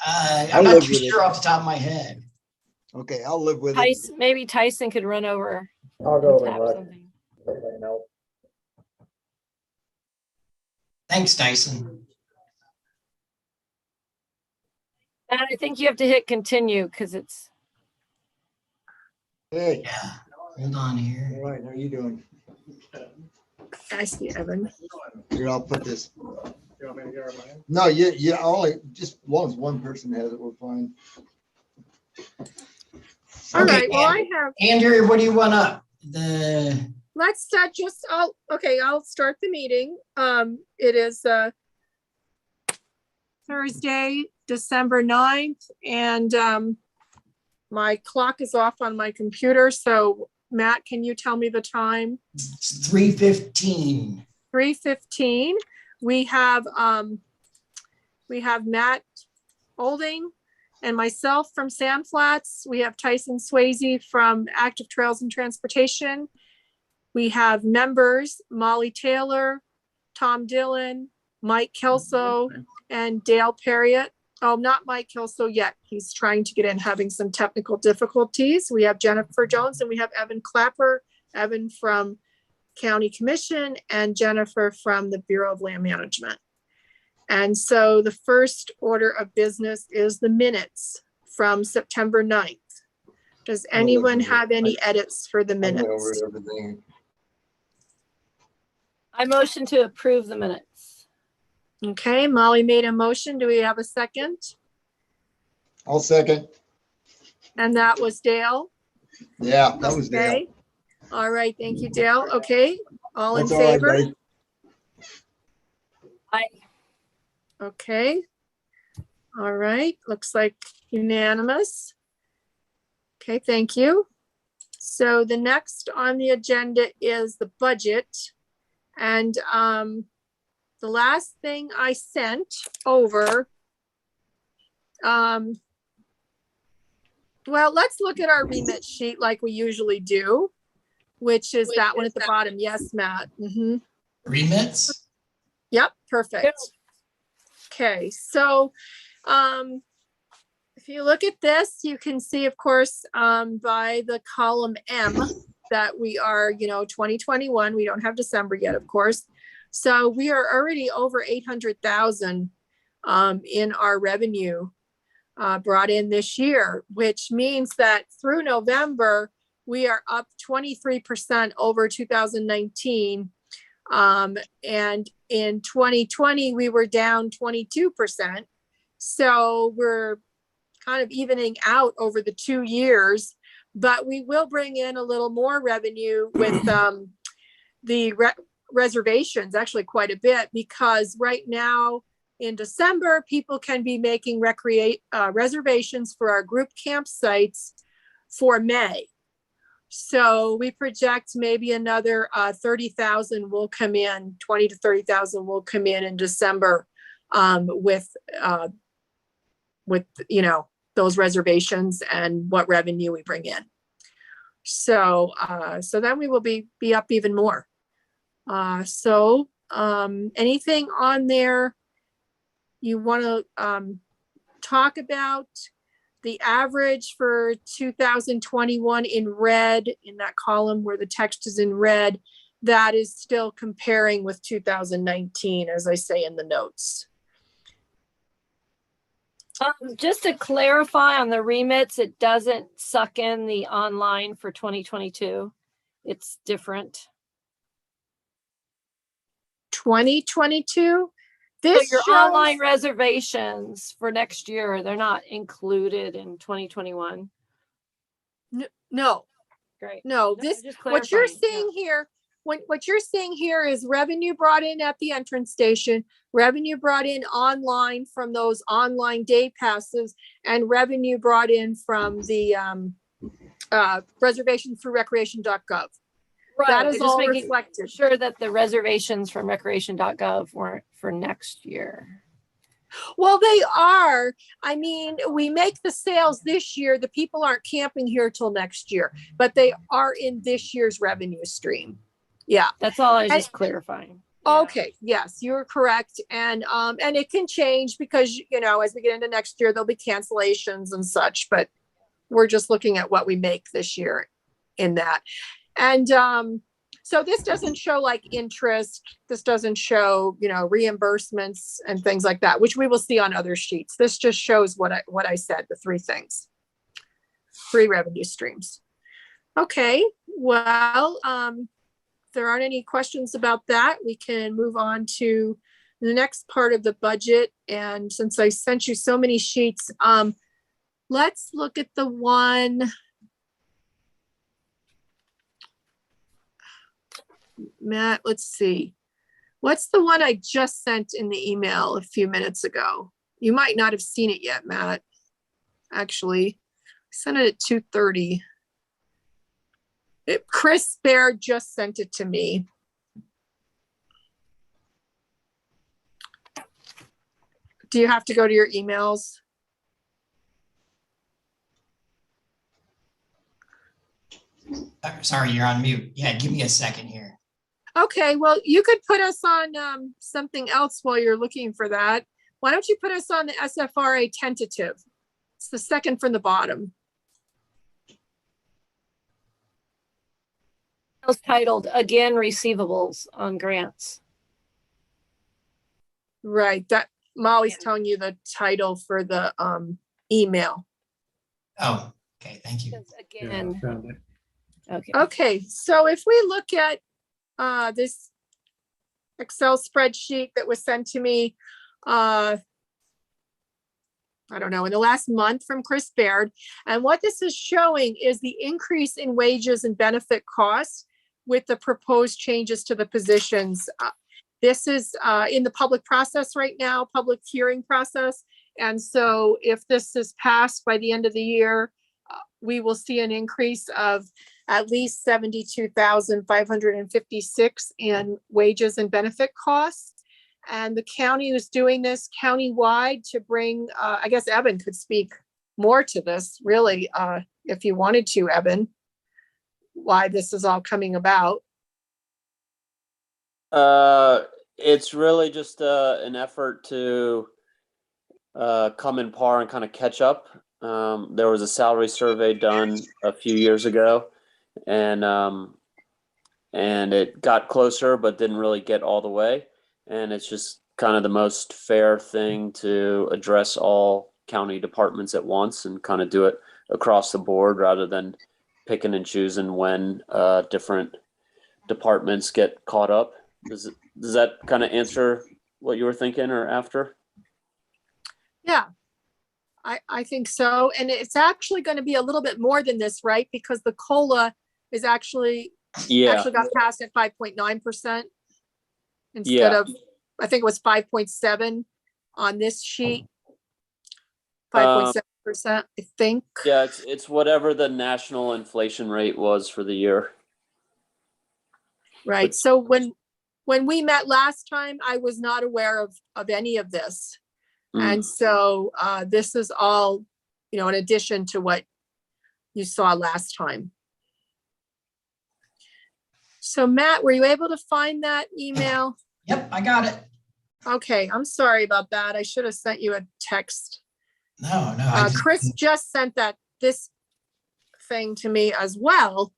I'm not too sure off the top of my head. Okay, I'll live with Tyson, maybe Tyson could run over. I'll go and tap with something. no. Thanks, Tyson. And I think you have to hit continue because it's. it. Hey, Yeah. Hold on here. all right, how are you doing? I see Evan. Here, I'll put this. You want me to get mine? No, yeah, only just as long as one person has it, we're fine. All Okay, right, well, I have, Andrew, what do you want up? let's I'll start the meeting. It is Thursday, December 9th, and my clock is off on my computer. So Matt, can you tell me the time? It's 3:15. 3:15. We have Matt Olding and myself from Sand Flats. We have Tyson Swayze from Active Trails and Transportation. We have members Molly Taylor, Tom Dillon, Mike Kelso, and Dale Perriott. Oh, not Mike Kelso yet. He's trying to get in, having some technical difficulties. We have Jennifer Jones and we have Evan Clapper, Evan from County Commission and Jennifer from the Bureau of Land Management. And so the first order of business is the minutes from September 9th. Does anyone have any edits for the I went over minutes? everything. I motion to approve the minutes. Okay, Molly made a motion. Do we have a second? I'll second. And that was Dale. Yeah, that was Dale. Okay. All right, thank you, Dale. Okay, all in That's all right, favor? buddy. Okay. All right, looks like unanimous. Okay, thank you. So the next on the agenda is the budget. And the last thing I sent over, well, let's look at our remit sheet like we usually do, which is that one at the bottom. Yes, Matt. Mhm. Remits? Yep, perfect. Okay, so if you look at this, you can see, of course, by the column M that we are, 2021, we don't have December yet, of course. So we are already over 800,000 in our revenue brought in this year, which means that through November, we are up 23% over 2019. And in 2020, we were down 22%. So we're kind of evening out over the 2 years, but we will bring in a little more revenue with the reservations, actually quite a bit, because right now in December, people can be making reservations for our group campsites for May. So we project maybe another 30,000 will come in, 20 to 30,000 will come in December with those reservations and what revenue we bring in. So then we will be up even more. Anything on there you want to talk about? The average for 2021 in red, in that column where the text is in red, that is still comparing with 2019, as I say in the notes. Just to clarify on the remits, it doesn't suck in the online for 2022. It's different. 2022? So This your shows online reservations for next year, they're not included in 2021. no. Great. No, what you're seeing here, what you're seeing here is revenue brought in at the entrance station, revenue brought in online from those online day passes, and revenue brought in from the reservation through recreation.gov. Right. That is Just all making reflected. sure that the reservations from recreation.gov weren't for next year. Well, they are. I mean, we make the sales this year. The people aren't camping here till next year, but they are in this year's revenue stream. Yeah. That's all I was just clarifying. Yeah. Okay, yes, you're correct. And it can change because, you know, as we get into next year, there'll be cancellations and such, but we're just looking at what we make this year in that. And so this doesn't show like interest. This doesn't show, you know, reimbursements and things like that, which we will see on other sheets. This just shows what I said, the three things, three revenue streams. Okay, well, if there aren't any questions about that, we can move on to the next part of the budget. And since I sent you so many sheets, let's look at the one. Matt, let's see. What's the one I just sent in the email a few minutes ago? You might not have seen it yet, Matt. Actually, I sent it at 2:30. Chris Baird just sent it to me. Do you have to go to your emails? Sorry, you're on mute. Yeah, give me a second here. Okay, well, you could put us on something else while you're looking for that. Why don't you put us on the SFRA tentative? It's the second from the bottom. It's titled again receivables on grants. Right, that Molly's telling you the title for the email. Oh, okay, thank you. Says Yeah, Again, I found it. okay. Okay, so if we look at this Excel spreadsheet that was sent to me, I don't know, in the last month from Chris Baird. And what this is showing is the increase in wages and benefit costs with the proposed changes to the positions. This is in the public process right now, public hearing process. And so if this is passed by the end of the year, we will see an increase of at least 72,556 in wages and benefit costs. And the county is doing this countywide to bring, I guess Evan could speak more to this, really, if you wanted to, Evan, why this is all coming about. It's really just an effort to come in par and kind of catch up. There was a salary survey done a few years ago, and it got closer, but didn't really get all the way. And it's just kind of the most fair thing to address all county departments at once and kind of do it across the board rather than picking and choosing when different departments get caught up. Does that kind of answer what you were thinking or after? Yeah, I think so. And it's actually going to be a little bit more than this, right? Because the COLA is actually got passed at 5.9% instead of, I think it was 5.7 on this sheet. 5.7%, I think. Yeah, it's whatever the national inflation rate was for the year. Right. So when we met last time, I was not aware of any of this. And so this is all, in addition to what you saw last time. So Matt, were you able to find that email? Yep, I got it. Okay, I'm sorry about that. I should have sent you a text. No, Chris just sent this thing to me as well,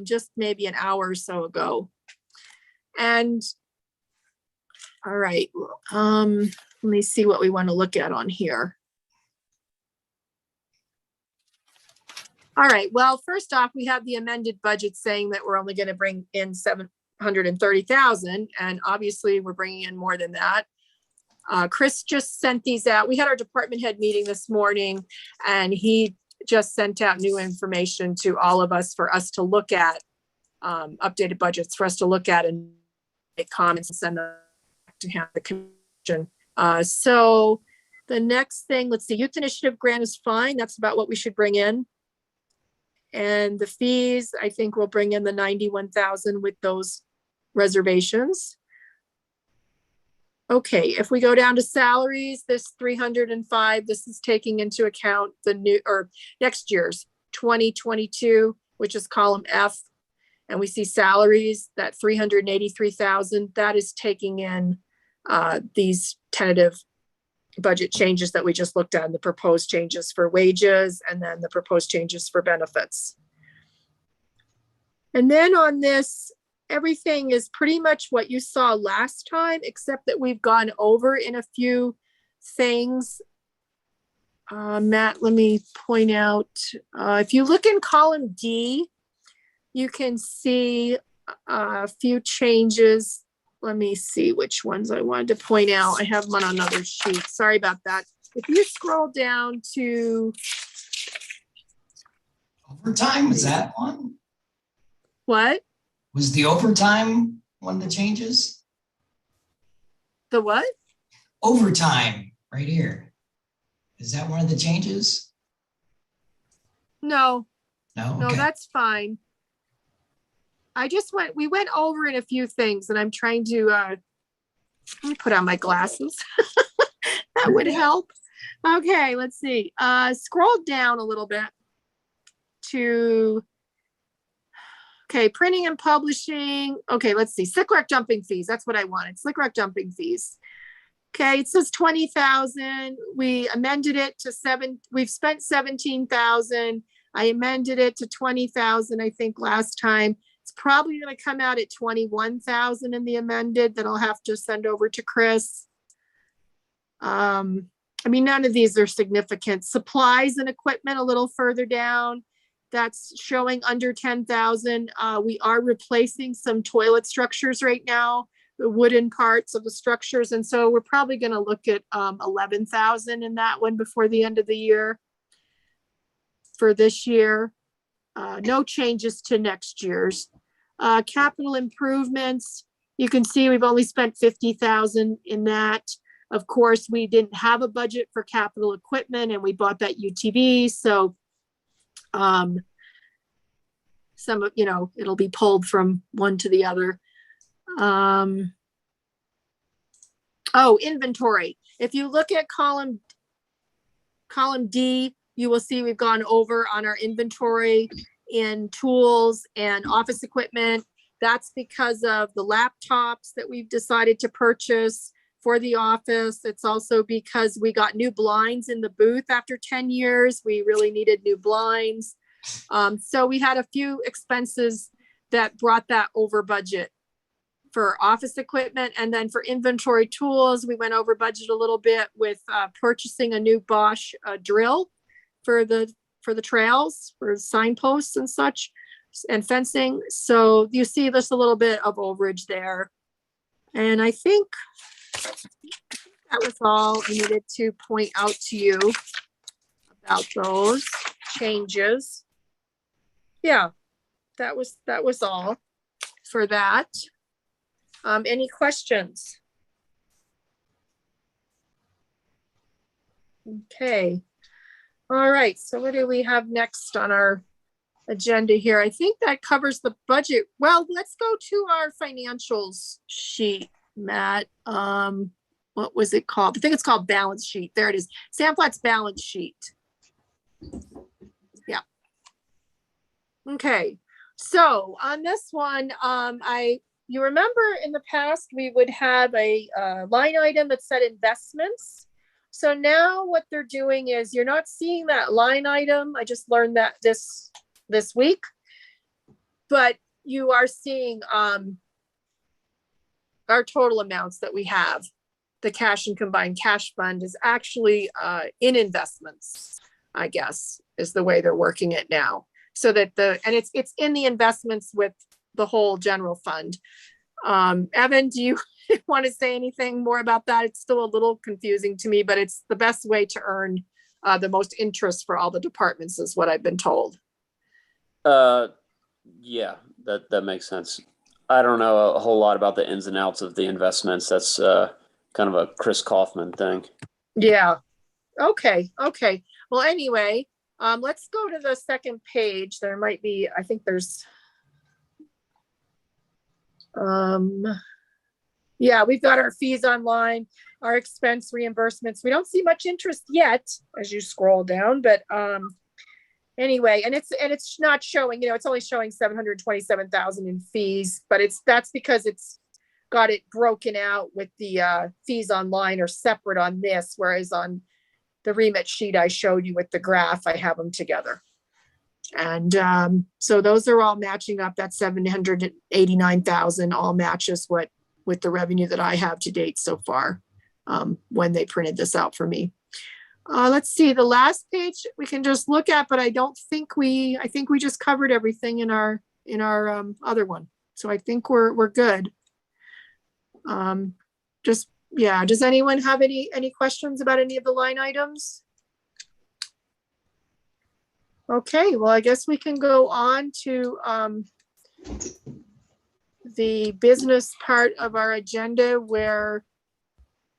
just maybe an hour or so ago. And all right, let me see what we want to look at on here. All right, well, first off, we have the amended budget saying that we're only going to bring in 730,000, and obviously we're bringing in more than that. Chris just sent these out. We had our department head meeting this morning, and he just sent out new information to all of us for us to look at, updated budgets for us to look at and make comments and send them to him, the commission. So the next thing, let's see, youth initiative grant is fine. That's about what we should bring in. And the fees, I think we'll bring in the 91,000 with those reservations. Okay, if we go down to salaries, this 305, this is taking into account the new or next year's 2022, which is column F. And we see salaries, that 383,000, that is taking in these tentative budget changes that we just looked at, and the proposed changes for wages, and then the proposed changes for benefits. And then on this, everything is pretty much what you saw last time, except that we've gone over in a few things. Matt, let me point out, if you look in column D, you can see a few changes. Let me see which ones I wanted to point out. I have them on another sheet. Sorry about that. If you scroll down to Overtime, was that one? what? Was the overtime one of the changes? The what? Overtime, right here. Is that one of the changes? No, No, no, okay. that's fine. We went over in a few things, and I'm trying to, let me put on my glasses. That would help. Okay, let's see. Scroll down a little bit to, okay, printing and publishing. Okay, let's see. Slick rec dumping fees. That's what I wanted. Slick rec dumping fees. Okay, it says 20,000. We amended it to we've spent 17,000. I amended it to 20,000, I think, last time. It's probably going to come out at 21,000 in the amended that I'll have to send over to Chris. I mean, none of these are significant. Supplies and equipment a little further down. That's showing under 10,000. We are replacing some toilet structures right now, the wooden parts of the structures. And so we're probably going to look at 11,000 in that one before the end of the year for this year. No changes to next year's. Capital improvements, you can see we've only spent 50,000 in that. Of course, we didn't have a budget for capital equipment, and we bought that UTV. So some of, it'll be pulled from one to the other. Oh, inventory. If you look at column D, you will see we've gone over on our inventory in tools and office equipment. That's because of the laptops that we've decided to purchase for the office. It's also because we got new blinds in the booth after 10 years. We really needed new blinds. So we had a few expenses that brought that over budget for office equipment. And then for inventory tools, we went over budget a little bit with purchasing a new Bosch drill for the trails, for signposts and such, and fencing. So you see there's a little bit of overage there. And I think that was all I needed to point out to you about those changes. Yeah, that was all for that. Any questions? Okay. All right, so what do we have next on our agenda here? I think that covers the budget. Well, let's go to our financials sheet, Matt. What was it called? I think it's called balance sheet. There it is. Samflat's balance sheet. Yeah. Okay, so on this one, you remember in the past, we would have a line item that said investments. So now what they're doing is you're not seeing that line item. I just learned that this week, but you are seeing our total amounts that we have. The cash and combined cash fund is actually in investments, I guess, is the way they're working it now. So that it's in the investments with the whole general fund. Evan, do you want to say anything more about that? It's still a little confusing to me, but it's the best way to earn the most interest for all the departments is what I've been told. Yeah, that makes sense. I don't know a whole lot about the ins and outs of the investments. That's kind of a Chris Kaufman thing. Yeah. Okay. Well, anyway, let's go to the second page. There might be, I think there's, yeah, we've got our fees online, our expense reimbursements. We don't see much interest yet as you scroll down, but anyway, and it's not showing, it's only showing 727,000 in fees, but that's because it's got it broken out with the fees online are separate on this, whereas on the remit sheet I showed you with the graph, I have them together. And so those are all matching up. That 789,000 all matches with the revenue that I have to date so far, when they printed this out for me. Let's see, the last page we can just look at, but I think we just covered everything in our other one. So I think we're good. Does anyone have any questions about any of the line items? Okay, well, I guess we can go on to the business part of our agenda where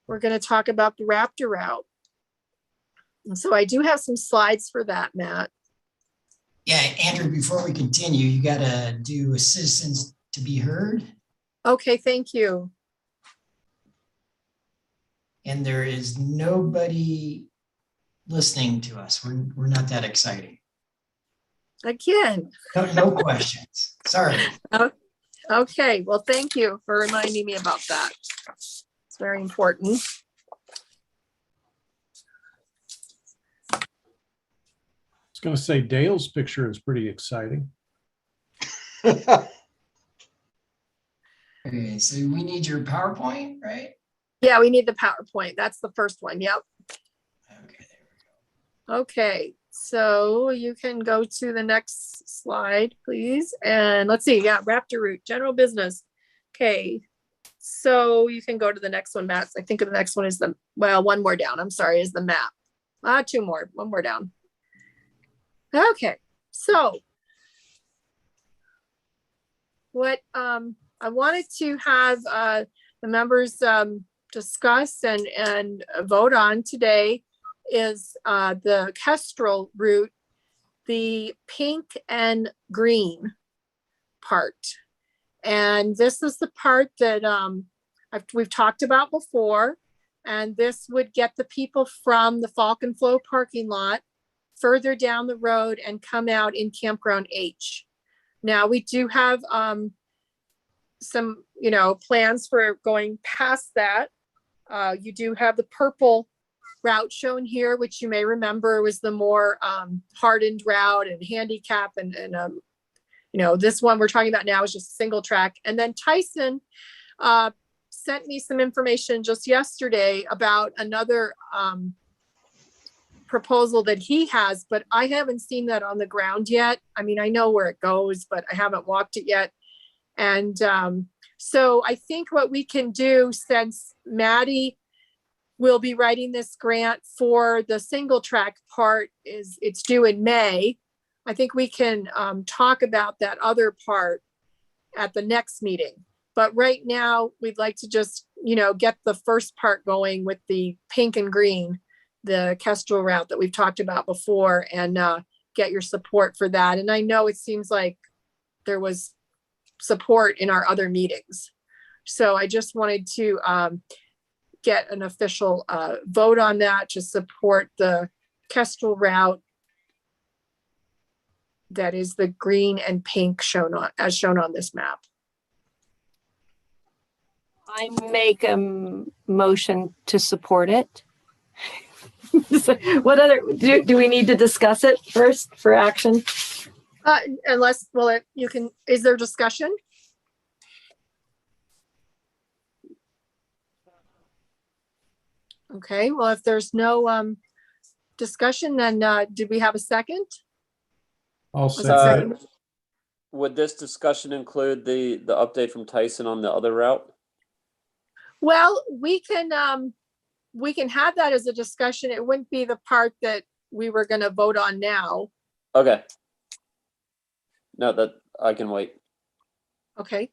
we're going to talk about the Raptor route. And so I do have some slides for that, Matt. Yeah, Andrew, before we continue, you gotta do a citizens to be heard. Okay, thank you. And there is nobody listening to us. We're not that exciting. Again. No questions. Sorry. Okay, well, thank you for reminding me about that. It's very important. I was going to say Dale's picture is pretty exciting. Okay, so we need your PowerPoint, right? Yeah, we need the PowerPoint. That's the first one. Yep. Okay, there we go. Okay, so you can go to the next slide, please. And let's see. Yeah, Raptor route, general business. Okay, so you can go to the next one, Matt. I think the next one is one more down. I'm sorry, is the map. Two more, one more down. Okay, so what I wanted to have the members discuss and vote on today is the Kestrel route, the pink and green part. And this is the part that we've talked about before. And this would get the people from the Falcon Flow parking lot further down the road and come out in Campground H. Now we do have some, plans for going past that. You do have the purple route shown here, which you may remember was the more hardened route and handicap and this one we're talking about now is just single track. And then Tyson sent me some information just yesterday about another proposal that he has, but I haven't seen that on the ground yet. I mean, I know where it goes, but I haven't walked it yet. And so I think what we can do, since Maddie will be writing this grant for the single track part, it's due in May. I think we can talk about that other part at the next meeting. But right now we'd like to just, get the first part going with the pink and green, the Kestrel route that we've talked about before, and get your support for that. And I know it seems like there was support in our other meetings. So I just wanted to get an official vote on that to support the Kestrel route. That is the green and pink as shown on this map. I make a motion to support it. So what other, do we need to discuss it first for action? Unless, is there discussion? Okay, well, if there's no discussion, then did we have a second? I'll Was it say second? Would this discussion include the update from Tyson on the other route? Well, we can have that as a discussion. It wouldn't be the part that we were going to vote on now. Okay. No, that I can wait. Okay.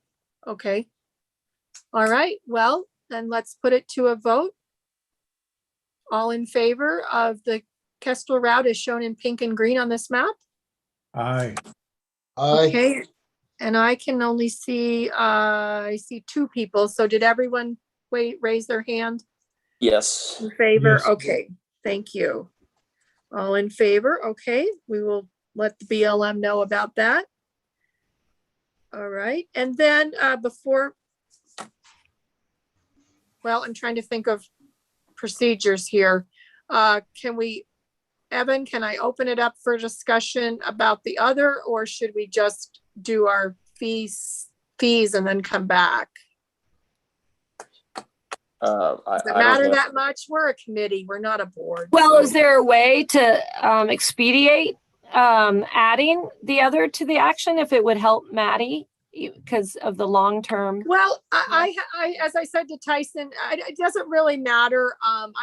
All right. Well, then let's put it to a vote. All in favor of the Kestrel route as shown in pink and green on this map? aye. Okay. And I can only see, I see two people. So did everyone raise their hand Yes. in favor? Yes. Okay. Thank you. All in favor. Okay. We will let the BLM know about that. All right, and then well, I'm trying to think of procedures here. Evan, can I open it up for discussion about the other, or should we just do our fees and then come back? Does it matter that much? We're a committee, we're not a board. Well, so- is there a way to expedite adding the other to the action if it would help Maddie because of the long term? Well, I, as I said to Tyson, it doesn't really matter. I'm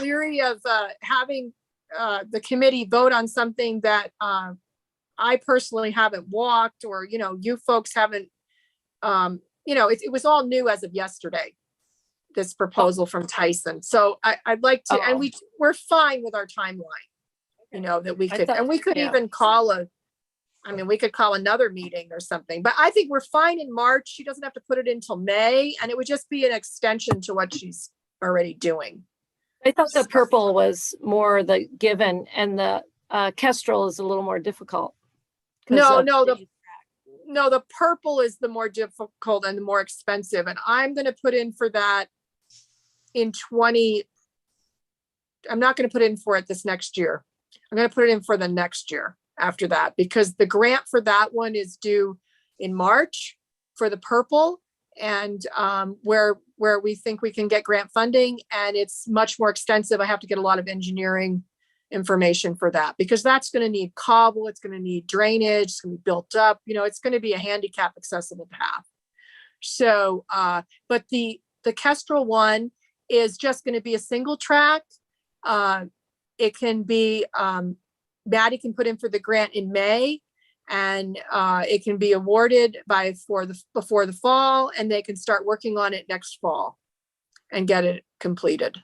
leery of having the committee vote on something that I personally haven't walked, or you folks haven't. It was all new as of yesterday, this proposal from Tyson. So I'd like to, and we're fine with our timeline. That we could, and we could even call we could call another meeting or something, but I think we're fine in March. She doesn't have to put it until May, and it would just be an extension to what she's already doing. I thought the purple was more the given and the Kestrel is a little more difficult. No, the purple is the more difficult and the more expensive. And I'm going to put in for that I'm not going to put in for it this next year. I'm going to put it in for the next year after that, because the grant for that one is due in March for the purple, and where we think we can get grant funding, and it's much more extensive. I have to get a lot of engineering information for that, because that's going to need cobble, it's going to need drainage, it's going to be built up, it's going to be a handicap accessible path. So but the Kestrel one is just going to be a single track. It can be Maddie can put in for the grant in May, and it can be awarded before the fall, and they can start working on it next fall and get it completed.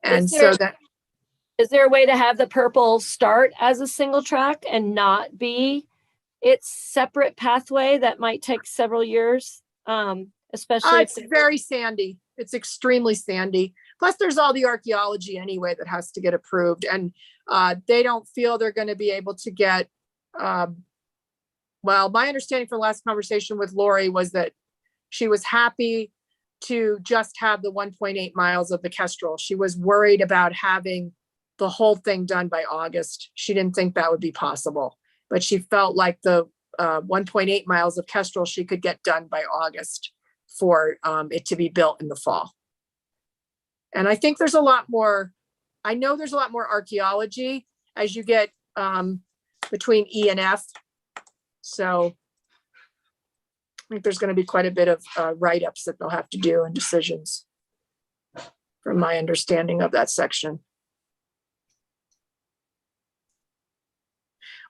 And is there a way to have the purple start as a single track and not be its separate pathway that might take several years? Especially it's very sandy. It's extremely sandy. Plus there's all the archaeology anyway that has to get approved, and they don't feel they're going to be able to get, well, my understanding from the last conversation with Lori was that she was happy to just have the 1.8 miles of the Kestrel. She was worried about having the whole thing done by August. She didn't think that would be possible, but she felt like the 1.8 miles of Kestrel she could get done by August for it to be built in the fall. And I think there's a lot more, I know there's a lot more archaeology as you get between E and F. So I think there's going to be quite a bit of write-ups that they'll have to do and decisions from my understanding of that section.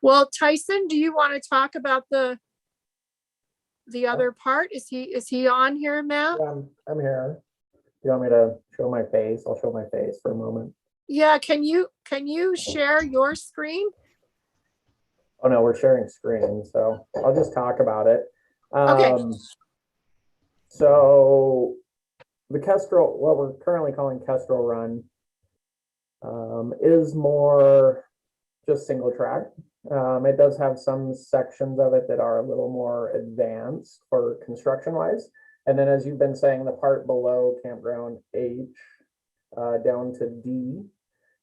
Well, Tyson, do you want to talk about the other part? Is he on here, Matt? Yeah, I'm here. You want me to show my face? I'll show my face for a moment. Yeah, can you share your screen? Oh no, we're sharing screen, so I'll just talk about it. Okay. So the Kestrel, what we're currently calling Kestrel Run, is more just single track. It does have some sections of it that are a little more advanced for construction wise. And then, as you've been saying, the part below campground H down to D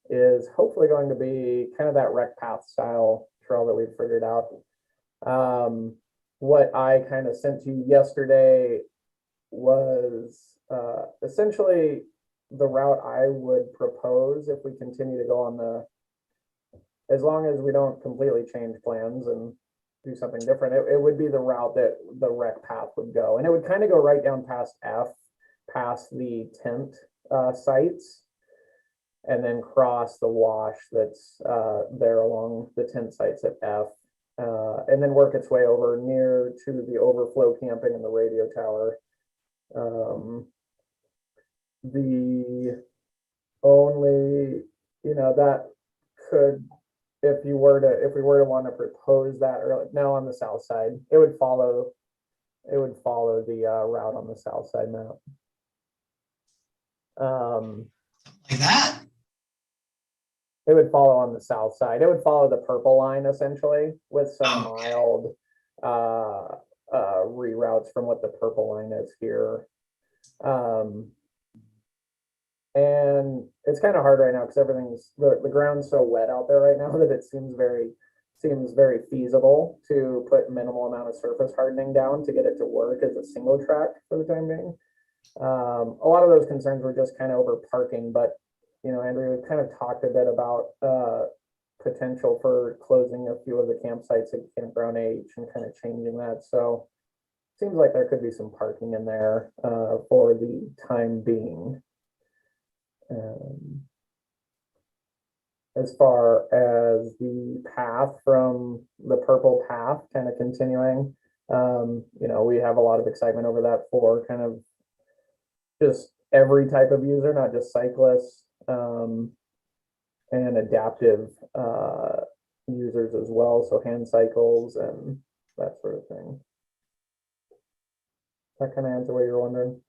is hopefully going to be kind of that rec path style trail that we've figured out. What I kind of sent you yesterday was essentially the route I would propose if we continue to go on as long as we don't completely change plans and do something different, it would be the route that the rec path would go. And it would kind of go right down past F, past the tent sites, and then cross the wash that's there along the tent sites at F, and then work its way over near to the overflow camping and the radio tower. The only, that could, if we were to want to propose that early, now on the south side, it would follow the route on the south side map. Like that? it would follow on the south side. It would follow the purple line essentially with some mild reroutes from what the purple line is here. And it's kind of hard right now because everything's the ground's so wet out there right now that it seems very feasible to put minimal amount of surface hardening down to get it to work as a single track for the time being. A lot of those concerns were just kind of over parking, but you know, Andrew, we've kind of talked a bit about potential for closing a few of the campsites at Campground H and kind of changing that. So it seems like there could be some parking in there for the time being. As far as the path from the purple path kind of continuing, you know, we have a lot of excitement over that for kind of just every type of user, not just cyclists, and adaptive users as well, so hand cycles and that sort of thing. That kind of answer what you're wondering.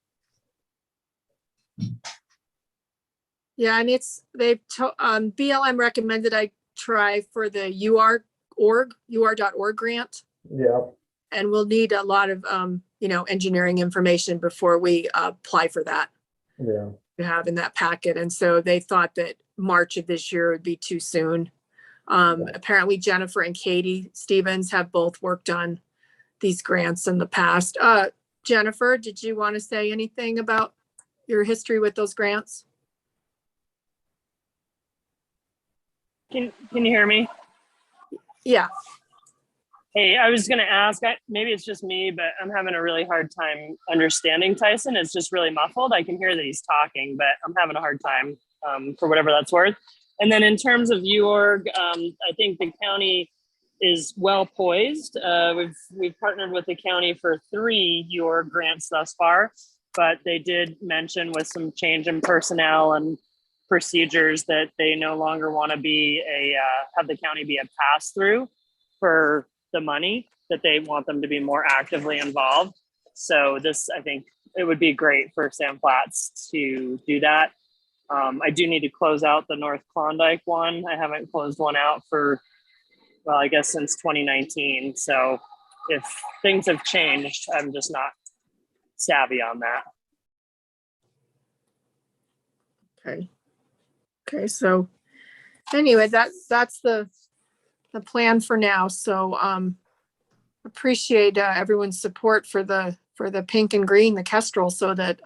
Yeah, and BLM recommended I try for the ur.org grant, Yeah, and we'll need a lot of you know, engineering information before we apply for that yeah, to have in that packet. And so they thought that March of this year would be too soon. Apparently Jennifer and Katie Stevens have both worked on these grants in the past. Jennifer, did you want to say anything about your history with those grants? Can you hear me? Yeah. Hey, I was going to ask, maybe it's just me, but I'm having a really hard time understanding Tyson. It's just really muffled. I can hear that he's talking, but I'm having a hard time for whatever that's worth. And then in terms of UORG, I think the county is well poised. We've partnered with the county for 3 UORG grants thus far, but they did mention with some change in personnel and procedures that they no longer want to be have the county be a pass through for the money, that they want them to be more actively involved. So this, I think it would be great for Sam Platts to do that. I do need to close out the North Klondike one. I haven't closed one out for, well, I guess since 2019. So if things have changed, I'm just not savvy on that. Okay, so anyway, that's the plan for now. So appreciate everyone's support for the pink and green, the Kestrel, so that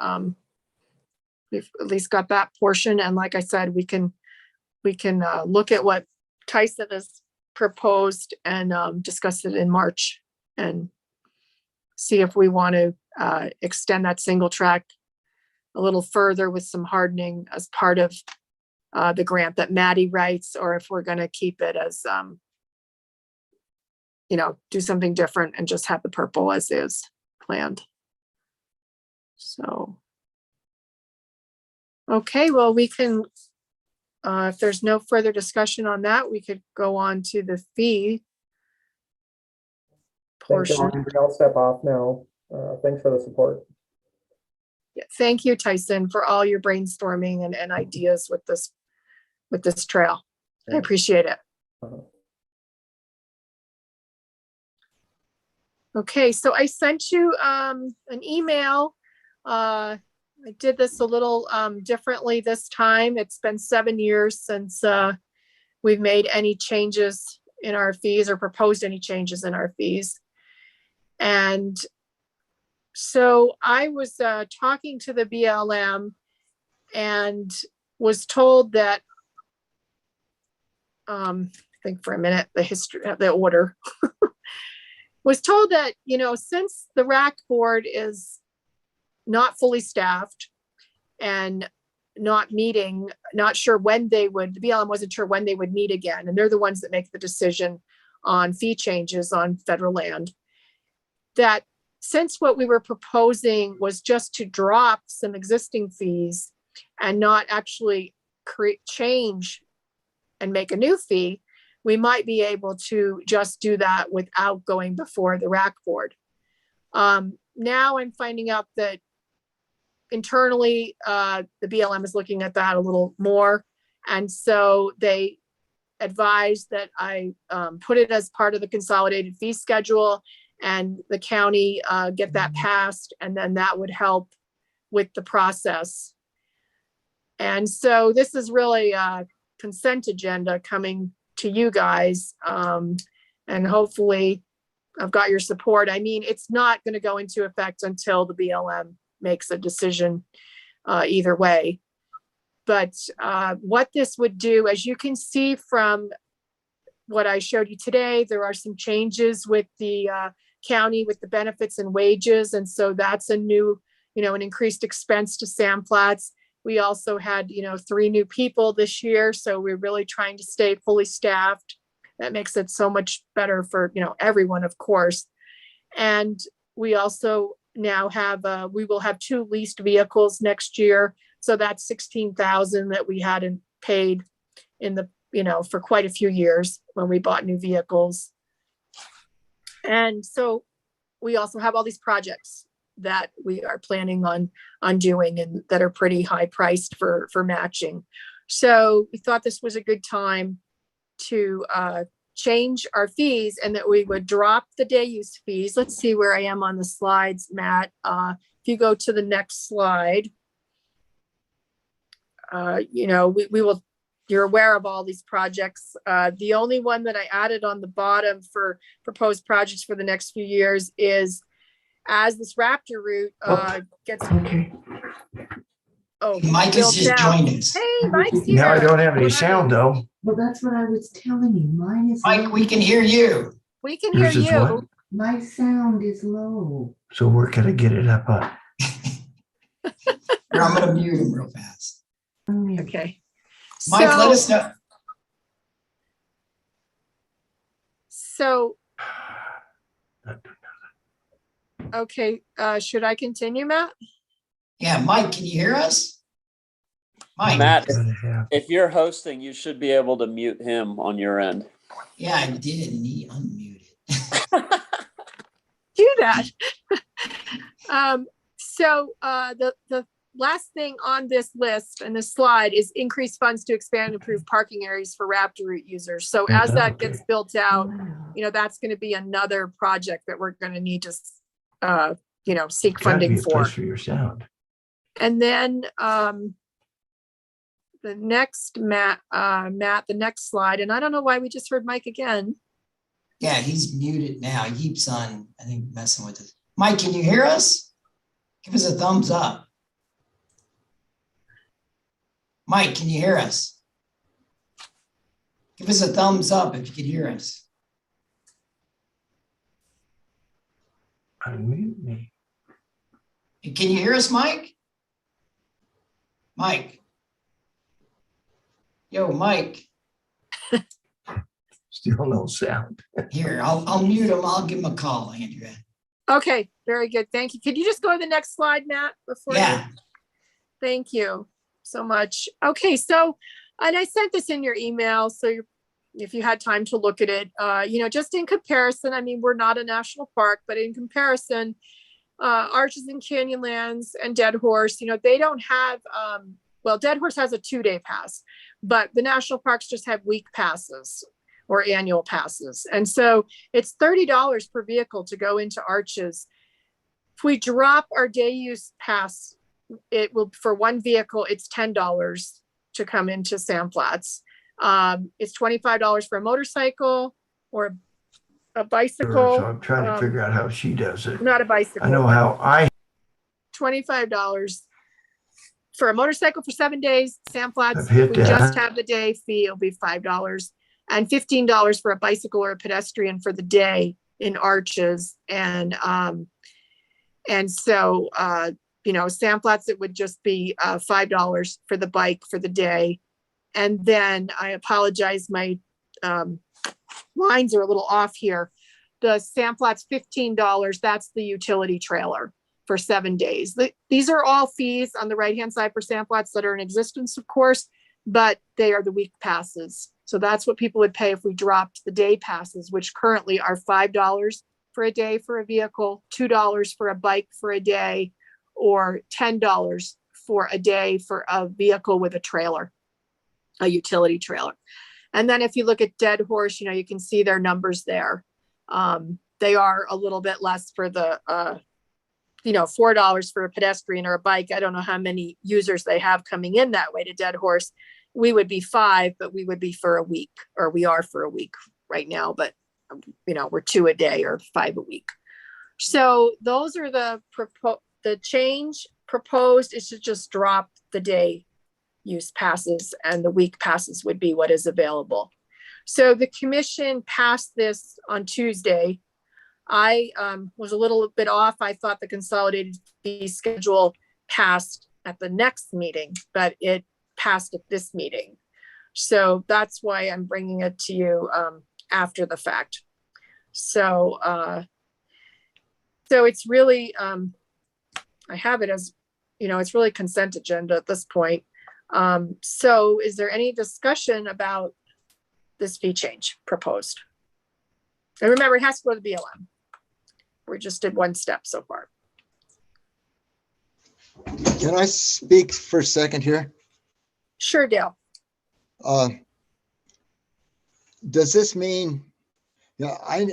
we've at least got that portion. And like I said, we can look at what Tyson has proposed and discuss it in March and see if we want to extend that single track a little further with some hardening as part of the grant that Maddie writes, or if we're going to keep it as, you know, do something different and just have the purple as is planned. So, okay, well, we can, if there's no further discussion on that, we could go on to the fee thank you, portion. Andrew. I'll step off now. Thanks for the support. Yeah, thank you, Tyson, for all your brainstorming and ideas with this trail. I appreciate it. Okay, so I sent you an email. I did this a little differently this time. It's been 7 years since we've made any changes in our fees or proposed any changes in our fees. And so I was talking to the BLM and was told that, think for a minute, the history, the order, was told that, you know, since the RAC board is not fully staffed and not meeting, not sure when they would, the BLM wasn't sure when they would meet again. And they're the ones that make the decision on fee changes on federal land. That since what we were proposing was just to drop some existing fees and not actually change and make a new fee, we might be able to just do that without going before the RAC board. Now I'm finding out that internally, the BLM is looking at that a little more. And so they advised that I put it as part of the consolidated fee schedule and the county get that passed, and then that would help with the process. And so this is really a consent agenda coming to you guys. And hopefully I've got your support. I mean, it's not going to go into effect until the BLM makes a decision either way. But what this would do, as you can see from what I showed you today, there are some changes with the county with the benefits and wages. And so that's a new, an increased expense to Sam Platts. We also had, 3 new people this year. So we're really trying to stay fully staffed. That makes it so much better for, everyone, of course. And we also now have, we will have 2 leased vehicles next year. So that's 16,000 that we hadn't paid in the, for quite a few years when we bought new vehicles. And so we also have all these projects that we are planning on doing and that are pretty high priced for matching. So we thought this was a good time to change our fees and that we would drop the day use fees. Let's see where I am on the slides, Matt. If you go to the next slide, we will, you're aware of all these projects. The only one that I added on the bottom for proposed projects for the next few years is as this Raptor route gets. Okay. Oh, Mike has just joined us. Hey, Mike's here. Now I don't have any sound though. Well, that's what I was telling you. Mine is. Mike, low. we can hear you. We can hear Yours is you. what? My sound is low. So where can I get it up? Here, I'm going to mute him real fast. Okay. Mike, let us know. So, okay, should I continue, Matt? Yeah, Mike, can you hear us? Mike. Matt, if you're hosting, you should be able to mute him on your end. Yeah, I did, and he unmuted. Do that. So the last thing on this list and this slide is increased funds to expand and improve parking areas for Raptor route users. So as that gets built out, that's going to be another project that we're going to need to, seek funding for. For your sound. And then the next Matt, the next slide, and I don't know why we just heard Mike again. Yeah, he's muted now. He keeps on, I think, messing with us. Mike, can you hear us? Give us a thumbs up. Mike, can you hear us? Give us a thumbs up if you can hear us. Unmute me. Can you hear us, Mike? Mike. Yo, Mike. Still no sound. Here, I'll mute him. I'll give him a call, Andrea. Okay, very good. Thank you. Could you just go to the next slide, Matt? Yeah. Thank you so much. Okay, so, and I sent this in your email, so if you had time to look at it, just in comparison, I mean, we're not a national park, but in comparison, Arches and Canyonlands and Dead Horse, they don't have, Dead Horse has a 2-day pass, but the national parks just have week passes or annual passes. And so it's $30 per vehicle to go into Arches. If we drop our day use pass, it will, for one vehicle, it's $10 to come into Sam Platts. It's $25 for a motorcycle or a bicycle. So I'm trying to figure out how she does it. Not a bicycle. I know how I. $25 for a motorcycle for 7 days. Sam Platts, I've hit if we that. just have the day fee, it'll be $5 and $15 for a bicycle or a pedestrian for the day in Arches. And so, Sam Platts, it would just be $5 for the bike for the day. And then I apologize, my lines are a little off here. The Sam Platts $15, that's the utility trailer for 7 days. These are all fees on the right-hand side for Sam Platts that are in existence, of course, but they are the week passes. So that's what people would pay if we dropped the day passes, which currently are $5 for a day for a vehicle, $2 for a bike for a day, or $10 for a day for a vehicle with a trailer, a utility trailer. And then if you look at Dead Horse, you can see their numbers there. They are a little bit less for the, $4 for a pedestrian or a bike. I don't know how many users they have coming in that way to Dead Horse. We would be 5, but we would be for a week, or we are for a week right now, but we're 2 a day or 5 a week. So those are the change proposed is to just drop the day use passes, and the week passes would be what is available. So the commission passed this on Tuesday. I was a little bit off. I thought the consolidated fee schedule passed at the next meeting, but it passed at this meeting. So that's why I'm bringing it to you after the fact. So it's really, I have it as, it's really consent agenda at this point. So is there any discussion about this fee change proposed? And remember, it has to go to the BLM. We just did one step so far. Can I speak for a second here? Sure, Dale. Does this mean, I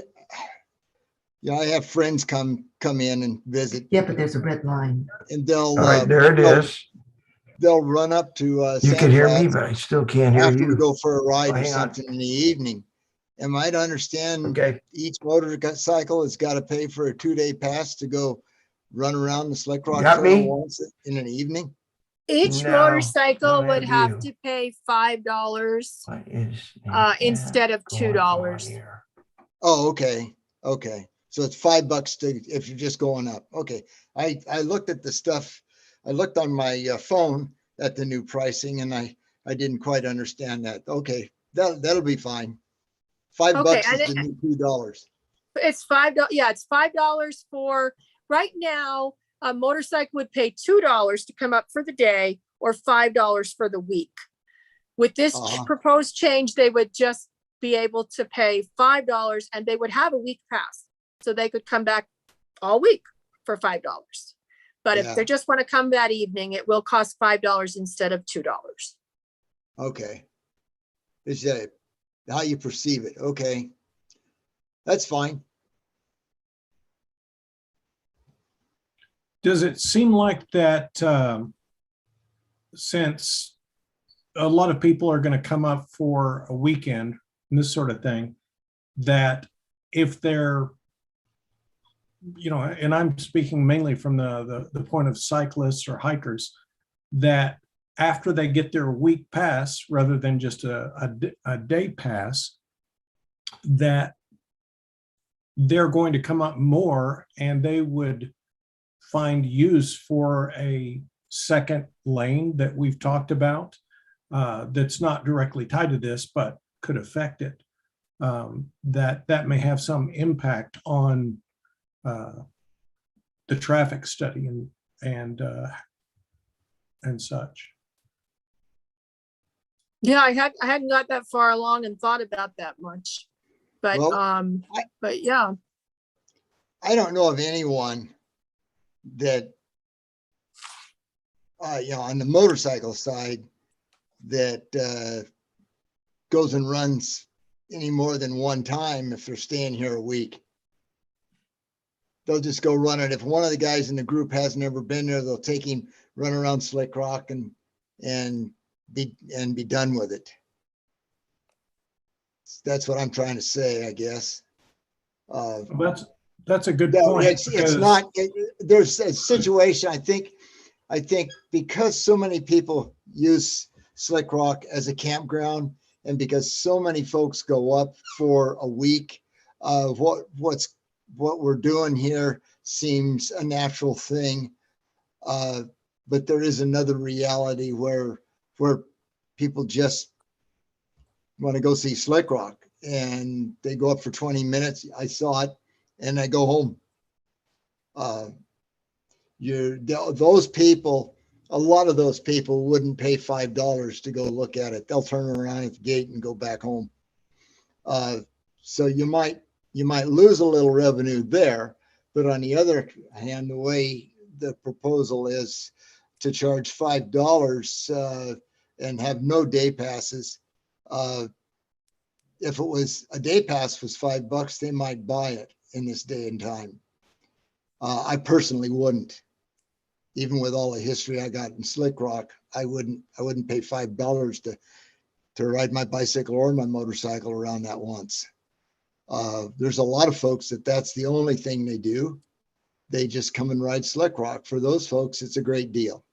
have friends come in and visit, Yeah, but there's a red line. and they'll, All right, there it is. they'll run up to You can hear me, but I still can't hear after we you. go for a ride Oh, or hang on. something in the evening. Am I to understand Okay, each motorcycle has got to pay for a 2-day pass to go run around the Slick Rock Got Trail me? once in an evening? Each No, motorcycle don't would have have you. to pay $5 what is instead of going on $2. here? Oh, okay. Okay. So it's $5 if you're just going up. Okay. I looked at the stuff. I looked on my phone at the new pricing, and I didn't quite understand that. Okay. That'll be fine. $5 Okay, is the new $2. It's $5. Yeah, it's $5 for right now. A motorcycle would pay $2 to come up for the day, or $5 for the week. With this Uh-huh. proposed change, they would just be able to pay $5, and they would have a week pass. So they could come back all week for $5. But Yeah. if they just want to come that evening, it will cost $5 instead of $2. Okay. Is that how you perceive it? Okay. That's fine. Does it seem like that since a lot of people are going to come up for a weekend and this sort of thing, that if they're, and I'm speaking mainly from the point of cyclists or hikers, that after they get their week pass, rather than just a day pass, that they're going to come up more and they would find use for a second lane that we've talked about, that's not directly tied to this, but could affect it. That may have some impact on the traffic study and such. Yeah, I hadn't got that far along and thought about that much. But Well, but yeah. I don't know of anyone that, on the motorcycle side that goes and runs any more than one time if they're staying here a week. They'll just go run it. If one of the guys in the group has never been there, they'll take him, run around Slick Rock and be done with it. That's what I'm trying to say, I guess. That's a good No, point. it's not. There's a situation. I think because so many people use Slick Rock as a campground, and because so many folks go up for a week, what we're doing here seems a natural thing. But there is another reality where people just want to go see Slick Rock, and they go up for 20 minutes. I saw it, and I go home. Those people, a lot of those people wouldn't pay $5 to go look at it. They'll turn around at the gate and go back home. So you might lose a little revenue there, but on the other hand, the way the proposal is to charge $5 and have no day passes, if it was a day pass was $5, they might buy it in this day and time. I personally wouldn't. Even with all the history I got in Slick Rock, I wouldn't pay $5 to ride my bicycle or my motorcycle around that once. There's a lot of folks that's the only thing they do. They just come and ride Slick Rock. For those folks, it's a great deal.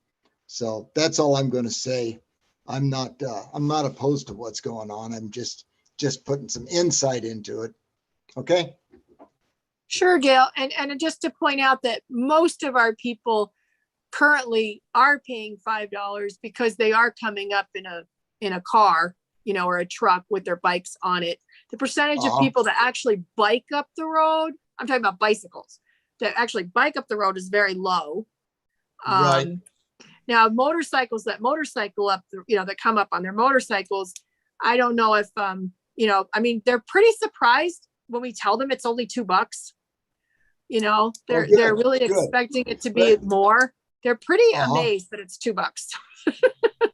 So that's all I'm going to say. I'm not opposed to what's going on. I'm just putting some insight into it. Okay. Sure, Gail. And just to point out that most of our people currently are paying $5 because they are coming up in a car, or a truck with their bikes on it. The percentage of people that actually bike up the road, I'm talking about bicycles, that actually bike up the road is very low. Right. Now, motorcycles that motorcycle up, that come up on their motorcycles, I don't know if, they're pretty surprised when we tell them it's only $2. They're really expecting it to be more. They're pretty amazed that it's $2.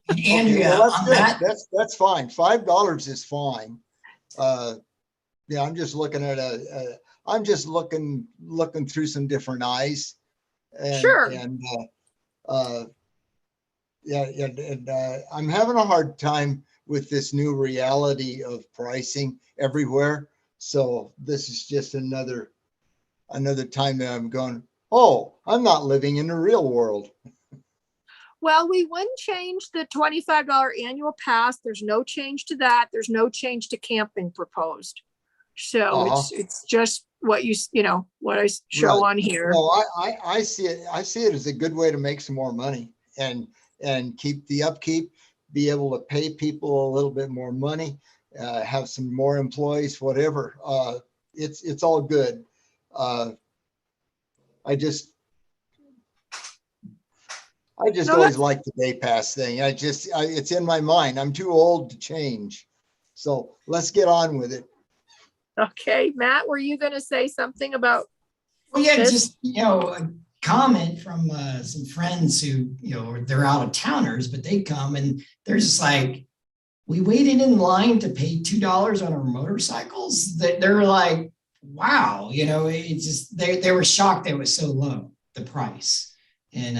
Andrea, well, on that, that's fine. $5 is fine. I'm just looking at I'm just looking through some different eyes. And, sure. And I'm having a hard time with this new reality of pricing everywhere. So this is just another time that I'm going, oh, I'm not living in the real world. Well, we wouldn't change the $25 annual pass. There's no change to that. There's no change to camping proposed. So it's just what what I show on here. No, I see it. I see it as a good way to make some more money and keep the upkeep, be able to pay people a little bit more money, have some more employees, whatever. It's all good. I just always liked the day pass thing. It's in my mind. I'm too old to change. So let's get on with it. Okay, Matt, were you going to say something about? well, yeah, this? just, a comment from some friends who, they're out of towners, but they come and they're just like, we waited in line to pay $2 on our motorcycles. They're like, wow, it's just, they were shocked that it was so low, the price. And,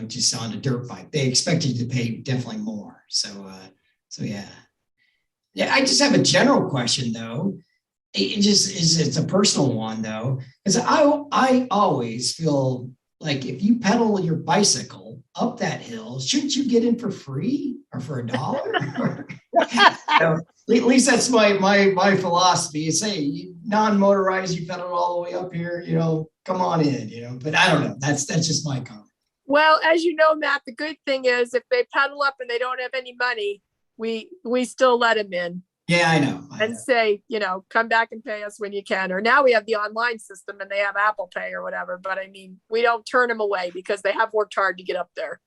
just on a dirt bike, they expected to pay definitely more. So yeah. Yeah, I just have a general question though. It's a personal one though, because I always feel like if you pedal your bicycle up that hill, shouldn't you get in for free or for $1? At least that's my philosophy. You say you non-motorized, you pedal all the way up here, come on in, but I don't know. That's just my comment. Well, as you know, Matt, the good thing is if they pedal up and they don't have any money, we still let them in. Yeah, I know. And say, come back and pay us when you can. Or now we have the online system and they have Apple Pay or whatever. But I mean, we don't turn them away because they have worked hard to get up there.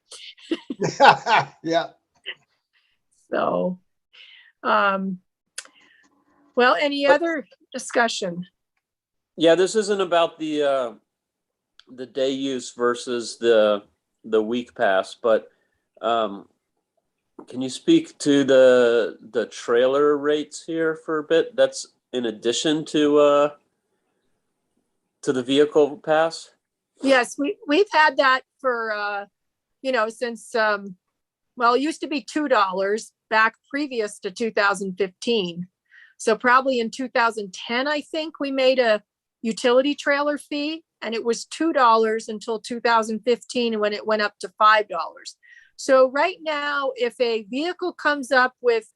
Yeah. So, well, any other discussion? Yeah, this isn't about the day use versus the week pass, but can you speak to the trailer rates here for a bit? That's in addition to the vehicle pass? Yes, we've had that for since it used to be $2 back previous to 2015. So probably in 2010, I think we made a utility trailer fee, and it was $2 until 2015 when it went up to $5. So right now, if a vehicle comes up with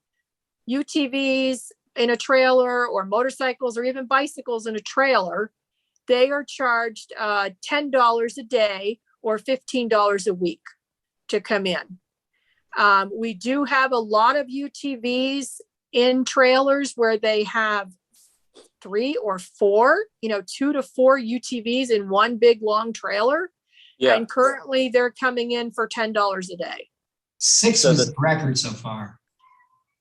UTVs in a trailer or motorcycles or even bicycles in a trailer, they are charged $10 a day or $15 a week to come in. We do have a lot of UTVs in trailers where they have 3 or 4, 2 to 4 UTVs in one big long trailer. Yeah. And currently they're coming in for $10 a day. 6 was the record so far.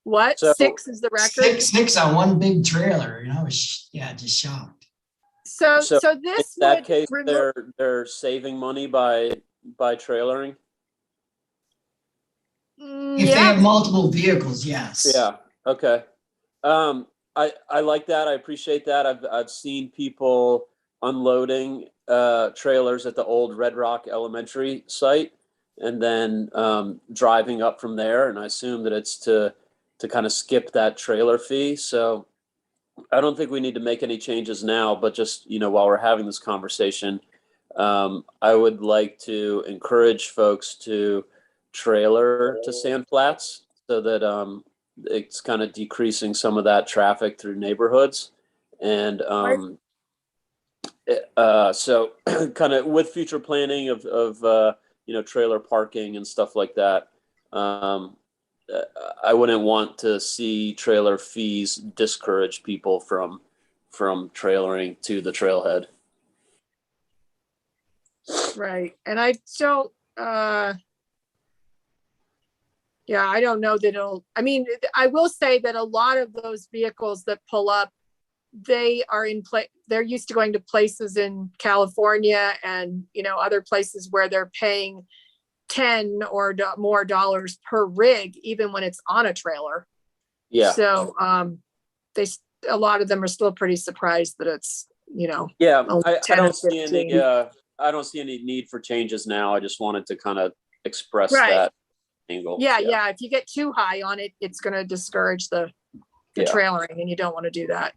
What? So 6 is the record? 6 on one big trailer. Just shocked. So this in that case, they're saving money by trailering. If they have multiple vehicles, yes. Yeah. Okay. I like that. I appreciate that. I've seen people unloading trailers at the old Red Rock Elementary site and then driving up from there. And I assume that it's to kind of skip that trailer fee. So I don't think we need to make any changes now, but just, while we're having this conversation, I would like to encourage folks to trailer to sand flats so that it's kind of decreasing some of that traffic through neighborhoods. And so kind of with future planning of trailer parking and stuff like that, I wouldn't want to see trailer fees discourage people from trailering to the trailhead. Right. And I don't, I don't know that I will say that a lot of those vehicles that pull up, they are they're used to going to places in California and, other places where they're paying 10 or more dollars per rig, even when it's on a trailer. Yeah. So, a lot of them are still pretty surprised that it's, Yeah, only I 10 or don't see 15. any, I don't see any need for changes now. I just wanted to kind of express Right. that angle. Yeah. If you get too high on it, it's going to discourage the Yeah. trailering, and you don't want to do that.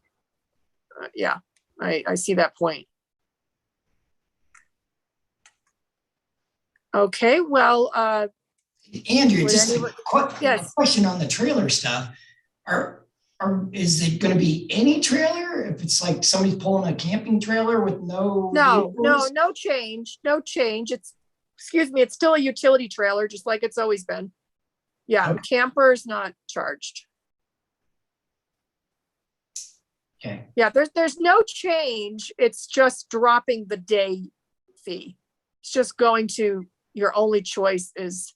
I see that point. Okay, well, Andrew, would just anyone- a yes. question on the trailer stuff. Is it going to be any trailer? If it's like somebody's pulling a camping trailer with no vehicles? No change. It's still a utility trailer, just like it's always been. Yeah, Okay. camper's not charged. Okay. Yeah, there's no change. It's just dropping the day fee. It's just going to, your only choice is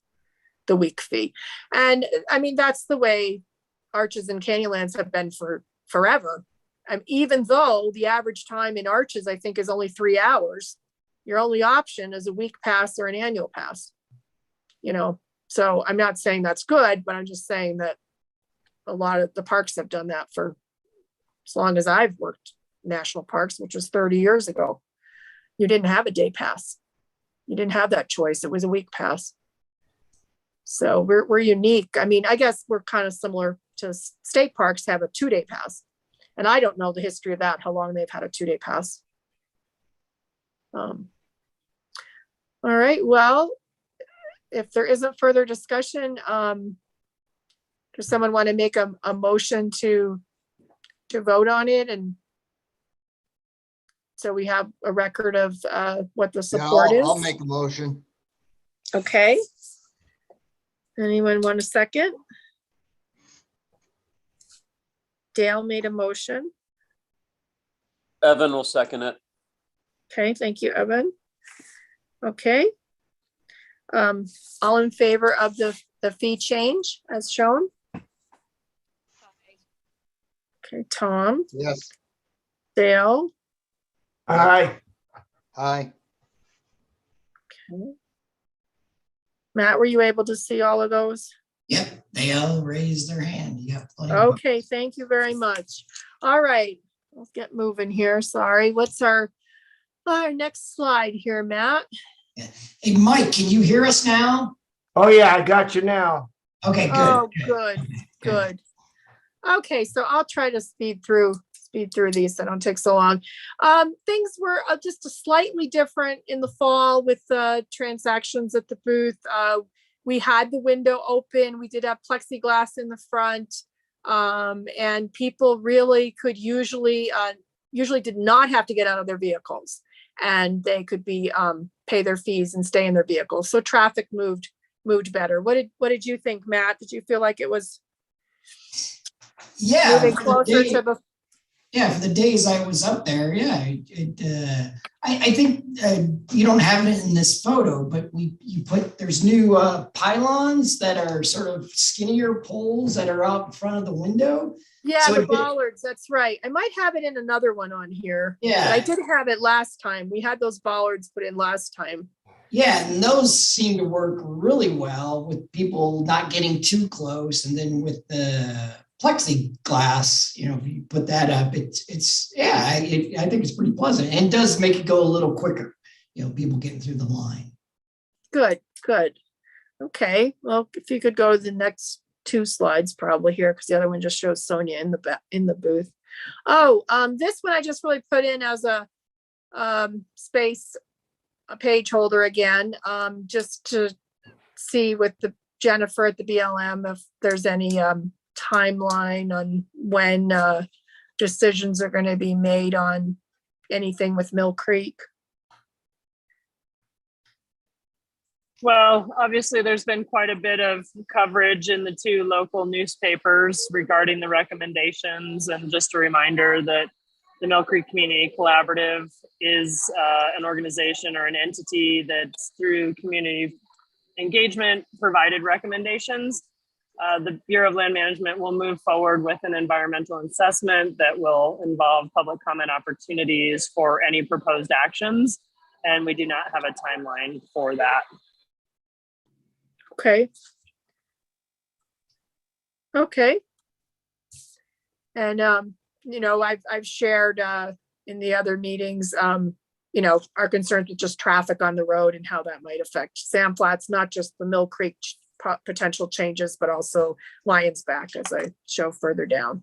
the week fee. And I mean, that's the way Arches and Canyonlands have been for forever. Even though the average time in Arches, I think, is only 3 hours, your only option is a week pass or an annual pass. So I'm not saying that's good, but I'm just saying that a lot of the parks have done that for as long as I've worked national parks, which was 30 years ago. You didn't have a day pass. You didn't have that choice. It was a week pass. So we're unique. I mean, I guess we're kind of similar to state parks have a 2-day pass. And I don't know the history of that, how long they've had a 2-day pass. All right, well, if there isn't further discussion, does someone want to make a motion to vote on it? And so we have a record of what the support is. I'll make a motion. Okay. Anyone want a second? Dale made a motion. Evan will second it. Okay, thank you, Evan. Okay. All in favor of the fee change as shown? Okay, Tom, Yes. Dale, Aye. Aye. okay. Matt, were you able to see all of those? Yep, they all raised their hand. You got plenty of- Okay, thank you very much. All right, let's get moving here. Sorry, what's our next slide here, Matt? Hey, Mike, can you hear us now? Oh, yeah, I got you now. Okay, good. Oh, good. Okay, so I'll try to speed through these so don't take so long. Things were just slightly different in the fall with the transactions at the booth. We had the window open. We did have plexiglass in the front, and people really could usually did not have to get out of their vehicles, and they could pay their fees and stay in their vehicles. So traffic moved better. What did you think, Matt? Did you feel like it was moving closer to the? Yeah, for the days I was up there, yeah, I think you don't have it in this photo, but there's new pylons that are sort of skinnier poles that are out in front of the window. Yeah, So the bollards, that's right. I might have it in another one on here. Yeah. But I did have it last time. We had those bollards put in last time. Yeah, and those seem to work really well with people not getting too close, and then with the plexiglass, if you put that up, I think it's pretty pleasant and does make it go a little quicker, people getting through the line. Good, good. Okay, well, if you could go to the next 2 slides probably here, because the other one just shows Sonia in the booth. Oh, this one I just really put in as a space, a page holder again, just to see with the Jennifer at the BLM if there's any timeline on when decisions are going to be made on anything with Mill Creek. Well, obviously, there's been quite a bit of coverage in the 2 local newspapers regarding the recommendations. And just a reminder that the Mill Creek Community Collaborative is an organization or an entity that's through community engagement provided recommendations. The Bureau of Land Management will move forward with an environmental assessment that will involve public comment opportunities for any proposed actions. And we do not have a timeline for that. Okay. Okay. And, I've shared in the other meetings, our concerns with just traffic on the road and how that might affect Sand Flats, not just the Mill Creek potential changes, but also Lions Back, as I show further down.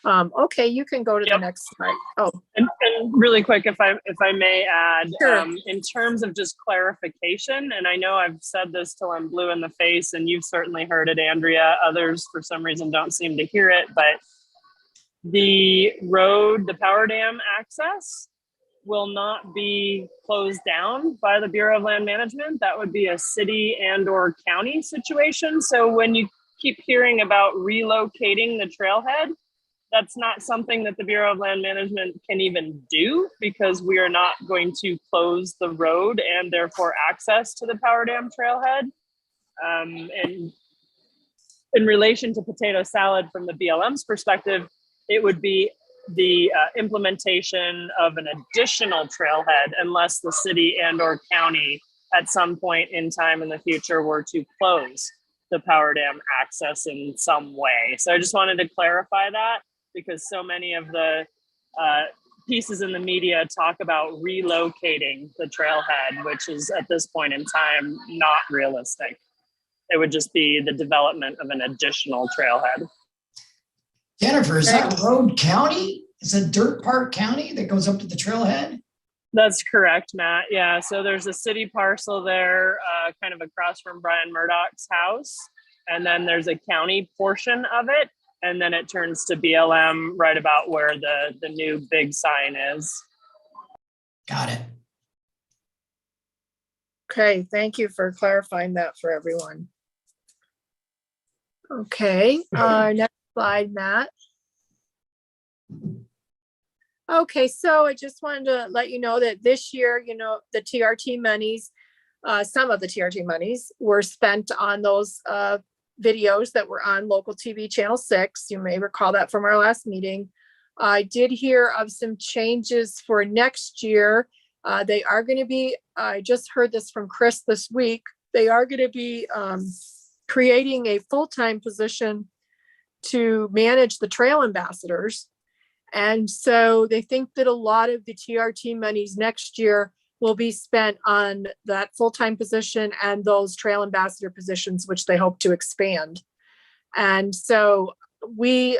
Okay, you can go to the next slide. Oh, and really quick, if I may add, sure. In terms of just clarification, and I know I've said this till I'm blue in the face, and you've certainly heard it, Andrea. Others, for some reason, don't seem to hear it, but the road, the power dam access will not be closed down by the Bureau of Land Management. That would be a city and/or county situation. So when you keep hearing about relocating the trailhead, that's not something that the Bureau of Land Management can even do, because we are not going to close the road and therefore access to the power dam trailhead. And in relation to potato salad from the BLM's perspective, it would be the implementation of an additional trailhead unless the city and/or county at some point in time in the future were to close the power dam access in some way. So I just wanted to clarify that, because so many of the pieces in the media talk about relocating the trailhead, which is at this point in time not realistic. It would just be the development of an additional trailhead. Jennifer, is that road county? Is it Dirt Park County that goes up to the trailhead? That's correct, Matt. Yeah, so there's a city parcel there, kind of across from Brian Murdoch's house. And then there's a county portion of it. And then it turns to BLM right about where the new big sign is. Got it. Okay, thank you for clarifying that for everyone. Okay, next slide, Matt. Okay, so I just wanted to let you know that this year, the TRT monies, some of the TRT monies were spent on those videos that were on local TV channel 6. You may recall that from our last meeting. I did hear of some changes for next year. They are going to be, I just heard this from Chris this week, they are going to be creating a full-time position to manage the trail ambassadors. And so they think that a lot of the TRT monies next year will be spent on that full-time position and those trail ambassador positions, which they hope to expand. And so we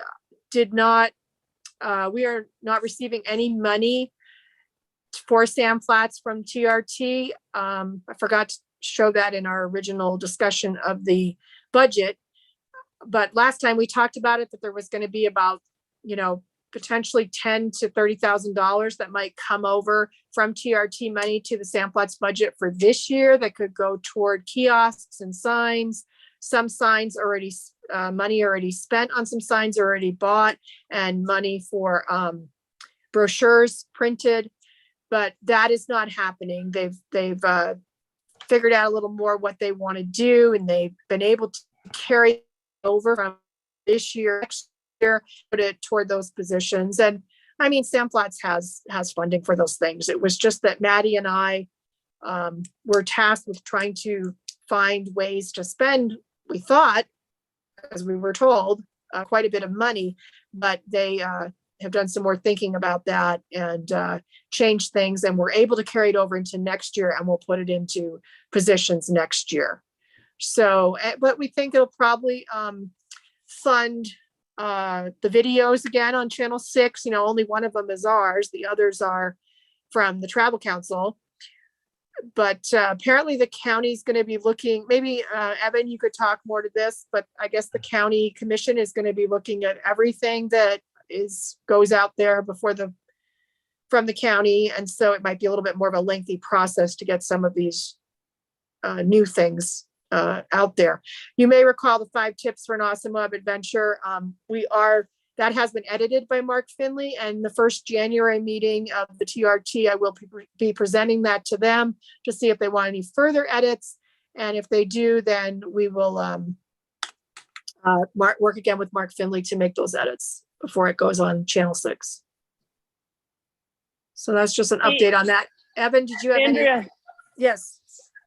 are not receiving any money for Sand Flats from TRT. I forgot to show that in our original discussion of the budget. But last time we talked about it, that there was going to be about, potentially $10,000 to $30,000 that might come over from TRT money to the Sand Flats budget for this year that could go toward kiosks and signs. Some signs already, money already spent on some signs already bought, and money for brochures printed, but that is not happening. They've figured out a little more what they want to do, and they've been able to carry over from this year, next year, put it toward those positions. And I mean, Sand Flats has funding for those things. It was just that Maddie and I were tasked with trying to find ways to spend, we thought, as we were told, quite a bit of money, but they have done some more thinking about that and changed things, and we're able to carry it over into next year, and we'll put it into positions next year. So, but we think it'll probably fund the videos again on Channel 6. You know, only one of them is ours. The others are from the Travel Council. But apparently the county's going to be looking, maybe Evan, you could talk more to this, but I guess the county commission is going to be looking at everything that goes out there from the county. And so it might be a little bit more of a lengthy process to get some of these new things out there. You may recall the 5 tips for an awesome web adventure. That has been edited by Mark Finley, and the first January meeting of the TRT, I will be presenting that to them to see if they want any further edits. And if they do, then we will work again with Mark Finley to make those edits before it goes on Channel 6. So that's just an update on that. Evan, did you have Andrea. any? Yes.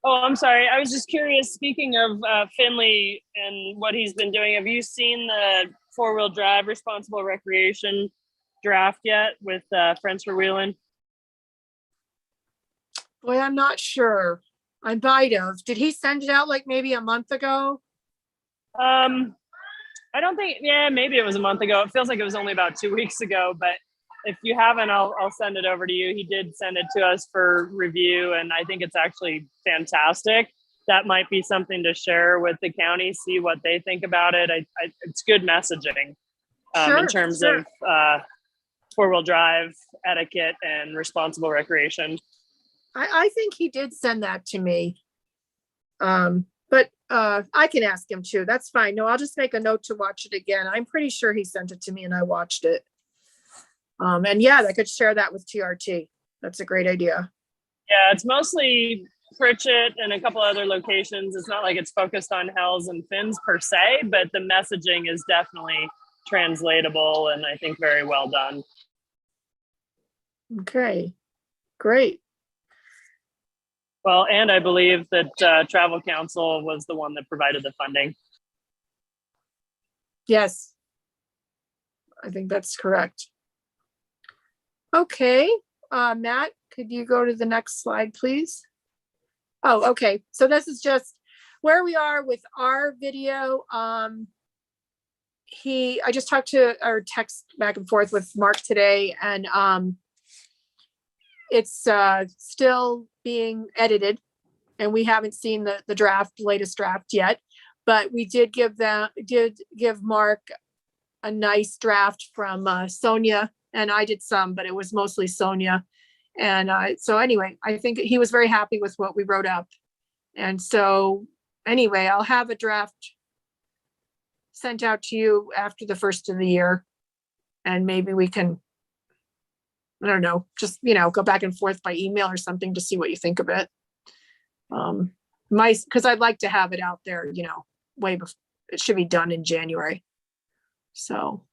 Oh, I'm sorry. I was just curious, speaking of Finley and what he's been doing, have you seen the 4-wheel drive responsible recreation draft yet with Friends for Wheeling? Boy, I'm not sure. I might have. Did he send it out like maybe a month ago? I don't think, yeah, maybe it was a month ago. It feels like it was only about 2 weeks ago, but if you haven't, I'll send it over to you. He did send it to us for review, and I think it's actually fantastic. That might be something to share with the county, see what they think about it. It's good messaging in terms of 4-wheel drive etiquette and responsible recreation. I think he did send that to me. But I can ask him too. That's fine. No, I'll just make a note to watch it again. I'm pretty sure he sent it to me and I watched it. And yeah, I could share that with TRT. That's a great idea. Yeah, it's mostly Pritchett and a couple other locations. It's not like it's focused on Hells and Fins per se, but the messaging is definitely translatable and I think very well done. Okay, great. Well, and I believe that Travel Council was the one that provided the funding. Yes, I think that's correct. Okay, Matt, could you go to the next slide, please? Oh, okay. So this is just where we are with our video. I just talked to or text back and forth with Mark today, and it's still being edited, and we haven't seen the latest draft yet. But we did give Mark a nice draft from Sonia, and I did some, but it was mostly Sonia. And so anyway, I think he was very happy with what we wrote up. And so anyway, I'll have a draft sent out to you after the first of the year. And maybe we can, I don't know, just, go back and forth by email or something to see what you think of it. Because I'd like to have it out there, way before, it should be done in January. So,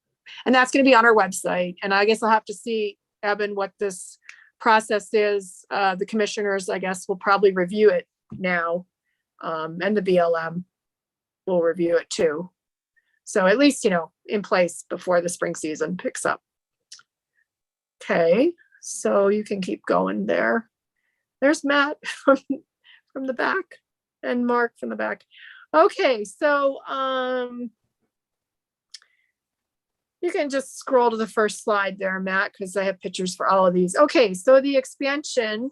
and that's going to be on our website. And I guess I'll have to see, Evan, what this process is. The commissioners, I guess, will probably review it now. And the BLM will review it too. So at least, in place before the spring season picks up. Okay, so you can keep going there. There's Matt from the back and Mark from the back. Okay, so you can just scroll to the first slide there, Matt, because I have pictures for all of these. Okay, so the expansion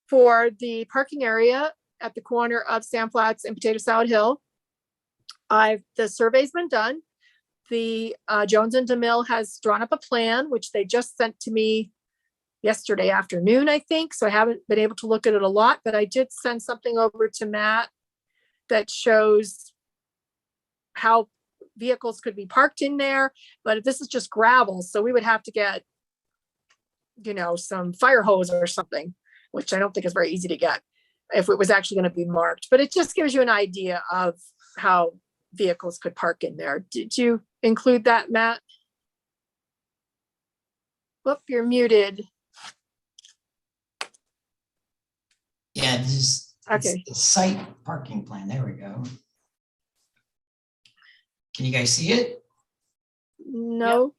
for the parking area at the corner of Sand Flats and Potato Salad Hill. The survey's been done. The Jones and DeMille has drawn up a plan, which they just sent to me yesterday afternoon, I think. So I haven't been able to look at it a lot, but I did send something over to Matt that shows how vehicles could be parked in there. But this is just gravel, so we would have to get, some fire hose or something, which I don't think is very easy to get if it was actually going to be marked. But it just gives you an idea of how vehicles could park in there. Did you include that, Matt? Whoop, you're muted. Yeah, just Okay. site parking plan. There we go. Can you guys see it? No.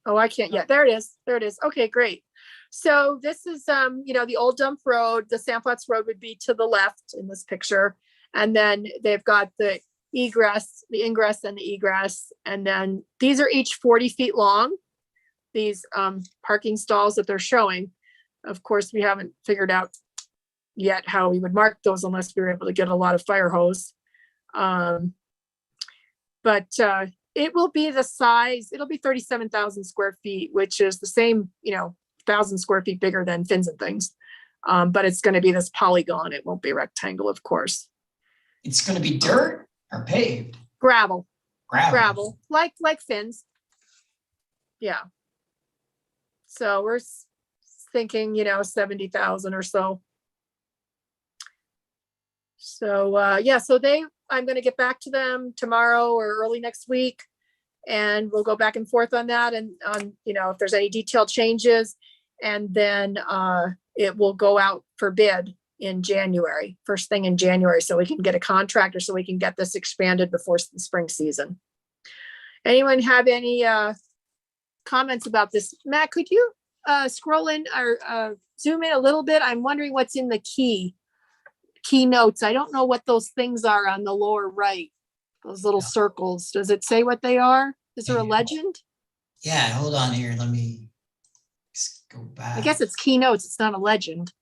Oh, I can't yet. There it is. There it is. Okay, great. So this is, the old dump road, the Sandflats Road would be to the left in this picture. And then they've got the ingress and the egress. And then these are each 40 feet long, these parking stalls that they're showing. Of course, we haven't figured out yet how we would mark those unless we were able to get a lot of fire hose. But it will be the size, it'll be 37,000 square feet, which is the same, 1,000 square feet bigger than Fins and Things. But it's going to be this polygon. It won't be a rectangle, of course. It's going to be dirt or paved? Gravel, Gravel. like Fins. Yeah. So we're thinking, 70,000 or so. So, so I'm going to get back to them tomorrow or early next week, and we'll go back and forth on that and on, if there's any detailed changes, and then it will go out for bid in January, first thing in January, so we can get a contractor, so we can get this expanded before the spring season. Anyone have any comments about this? Matt, could you scroll in or zoom in a little bit? I'm wondering what's in the keynotes. I don't know what those things are on the lower right, those little circles. Does it say what they are? Is there a legend? Yeah, hold on here. Let me go back. I guess it's keynotes. It's not a legend.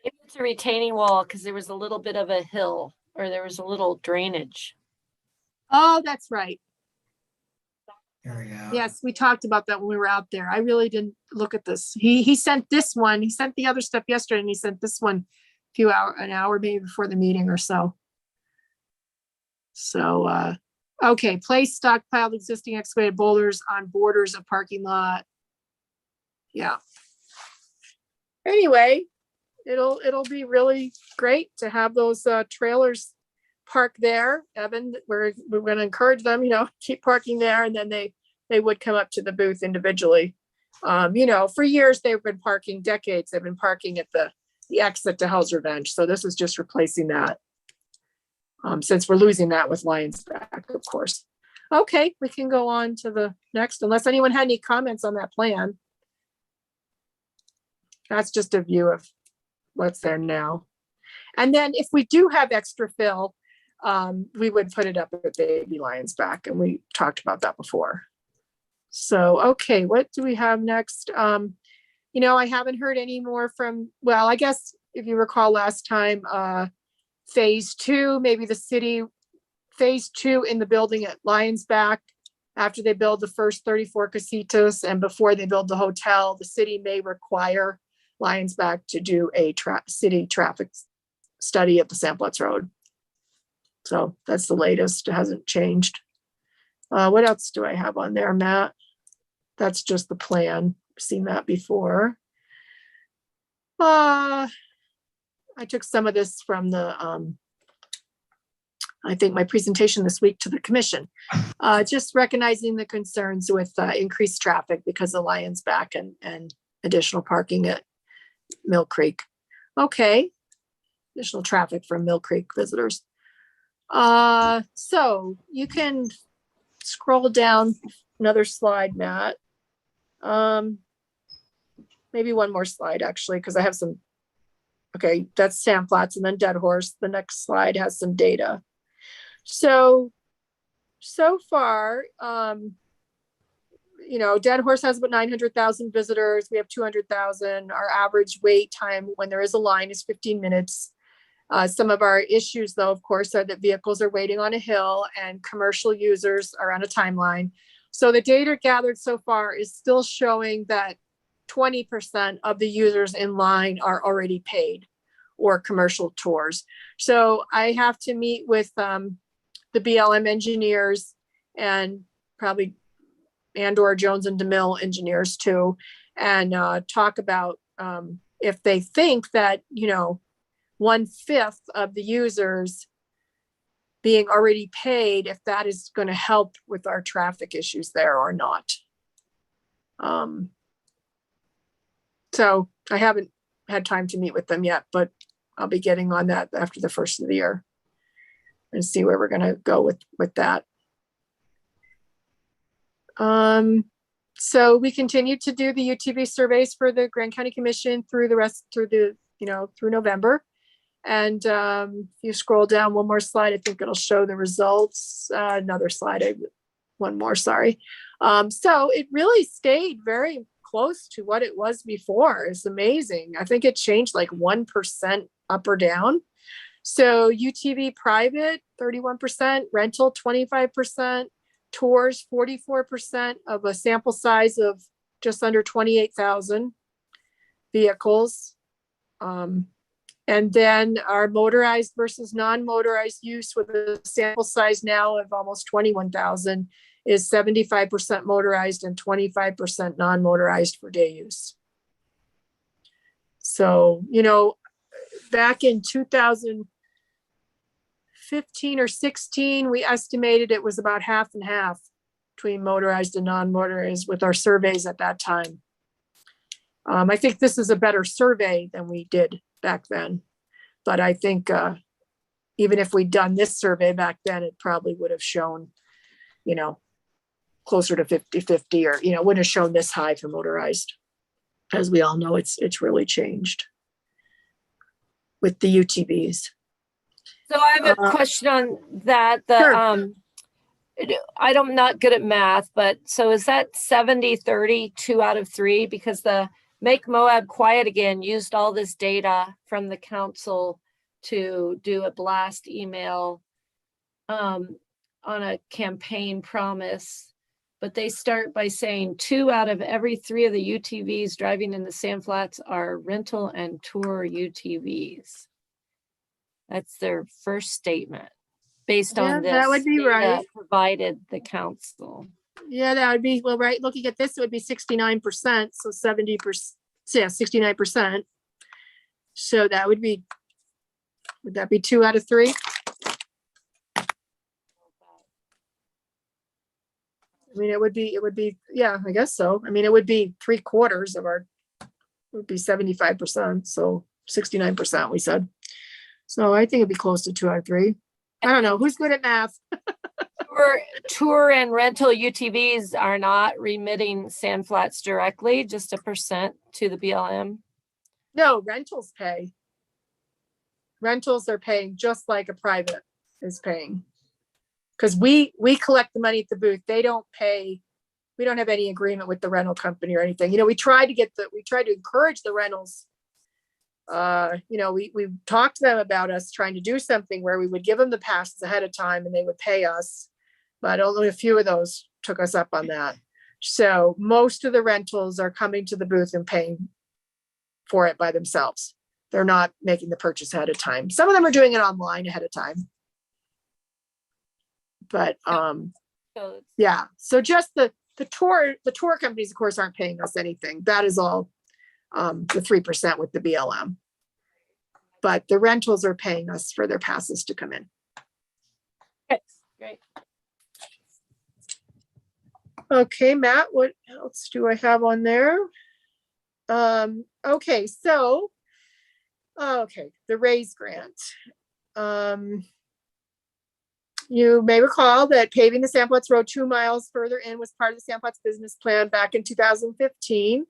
Maybe it's a retaining wall because there was a little bit of a hill or there was a little drainage. Oh, that's right. There we go. Yes, we talked about that when we were out there. I really didn't look at this. He sent this one. He sent the other stuff yesterday, and he sent this one an hour maybe before the meeting or so. So, okay, place stockpiled existing excavated boulders on borders of parking lot. Yeah. Anyway, it'll be really great to have those trailers park there. Evan, we're going to encourage them, keep parking there, and then they would come up to the booth individually. For years they've been parking, decades they've been parking at the exit to Hell's Revenge. So this is just replacing that. Since we're losing that with Lions Back, of course. Okay, we can go on to the next, unless anyone had any comments on that plan. That's just a view of what's there now. And then if we do have extra fill, we would put it up at Baby Lions Back, and we talked about that before. So, okay, what do we have next? I haven't heard any more from, well, I guess if you recall last time, phase 2, maybe the city, phase 2 in the building at Lions Back, after they build the first 34 casitas and before they build the hotel, the city may require Lions Back to do a city traffic study at the Sandflats Road. So that's the latest. It hasn't changed. What else do I have on there, Matt? That's just the plan. I've seen that before. I took some of this from the, I think my presentation this week to the commission, just recognizing the concerns with increased traffic because of Lions Back and additional parking at Mill Creek. Okay, additional traffic from Mill Creek visitors. So you can scroll down another slide, Matt. Maybe one more slide actually, because I have some. Okay, that's Sandflats and then Dead Horse. The next slide has some data. So far, Dead Horse has about 900,000 visitors. We have 200,000. Our average wait time when there is a line is 15 minutes. Some of our issues, though, of course, are that vehicles are waiting on a hill and commercial users are on a timeline. So the data gathered so far is still showing that 20% of the users in line are already paid or commercial tours. So I have to meet with the BLM engineers and probably and/or Jones and DeMille engineers too, and talk about if they think that, 1/5 of the users being already paid, if that is going to help with our traffic issues there or not. So I haven't had time to meet with them yet, but I'll be getting on that after the first of the year and see where we're going to go with that. So we continue to do the UTV surveys for the Grand County Commission through through November. And if you scroll down one more slide, I think it'll show the results. Another slide, one more, sorry. So it really stayed very close to what it was before. It's amazing. I think it changed like 1% up or down. So UTV private, 31%, rental, 25%, tours, 44% of a sample size of just under 28,000 vehicles. And then our motorized versus non-motorized use with a sample size now of almost 21,000 is 75% motorized and 25% non-motorized for day use. So, back in 2015 or 16, we estimated it was about half and half between motorized and non-motorized with our surveys at that time. I think this is a better survey than we did back then. But I think even if we'd done this survey back then, it probably would have shown, closer to 50-50 or, wouldn't have shown this high for motorized. As we all know, it's really changed with the UTVs. So I have a question on that. Sure. I'm not good at math, but so is that 70-30, 2 out of 3? Because the Make Moab Quiet Again used all this data from the council to do a blast email on a campaign promise. But they start by saying 2 out of every 3 of the UTVs driving in the Sand Flats are rental and tour UTVs. That's their first statement based on this. That would be data right. Provided the council. Yeah, that would be, well, right. Looking at this, it would be 69%. So 70%, yeah, 69%. So that would that be 2 out of 3? I mean, it would be, yeah, I guess so. I mean, it would be 3/4 of it would be 75%. So 69%, we said. So I think it'd be close to 2 out of 3. I don't know. Who's good at math? Tour and rental UTVs are not remitting Sand Flats directly, just 1% to the BLM. No, rentals pay. Rentals are paying just like a private is paying. Because we collect the money at the booth. They don't pay. We don't have any agreement with the rental company or anything. We try to encourage the rentals. We talked to them about us trying to do something where we would give them the passes ahead of time and they would pay us. But only a few of those took us up on that. So most of the rentals are coming to the booth and paying for it by themselves. They're not making the purchase ahead of time. Some of them are doing it online ahead of time. But yeah, so just the tour companies, of course, aren't paying us anything. That is all the 3% with the BLM. But the rentals are paying us for their passes to come in. Okay, great. Okay, Matt, what else do I have on there? Okay, so, the RAISE grant. You may recall that paving the Sand Flats Road 2 miles further in was part of the Sand Flats business plan back in 2015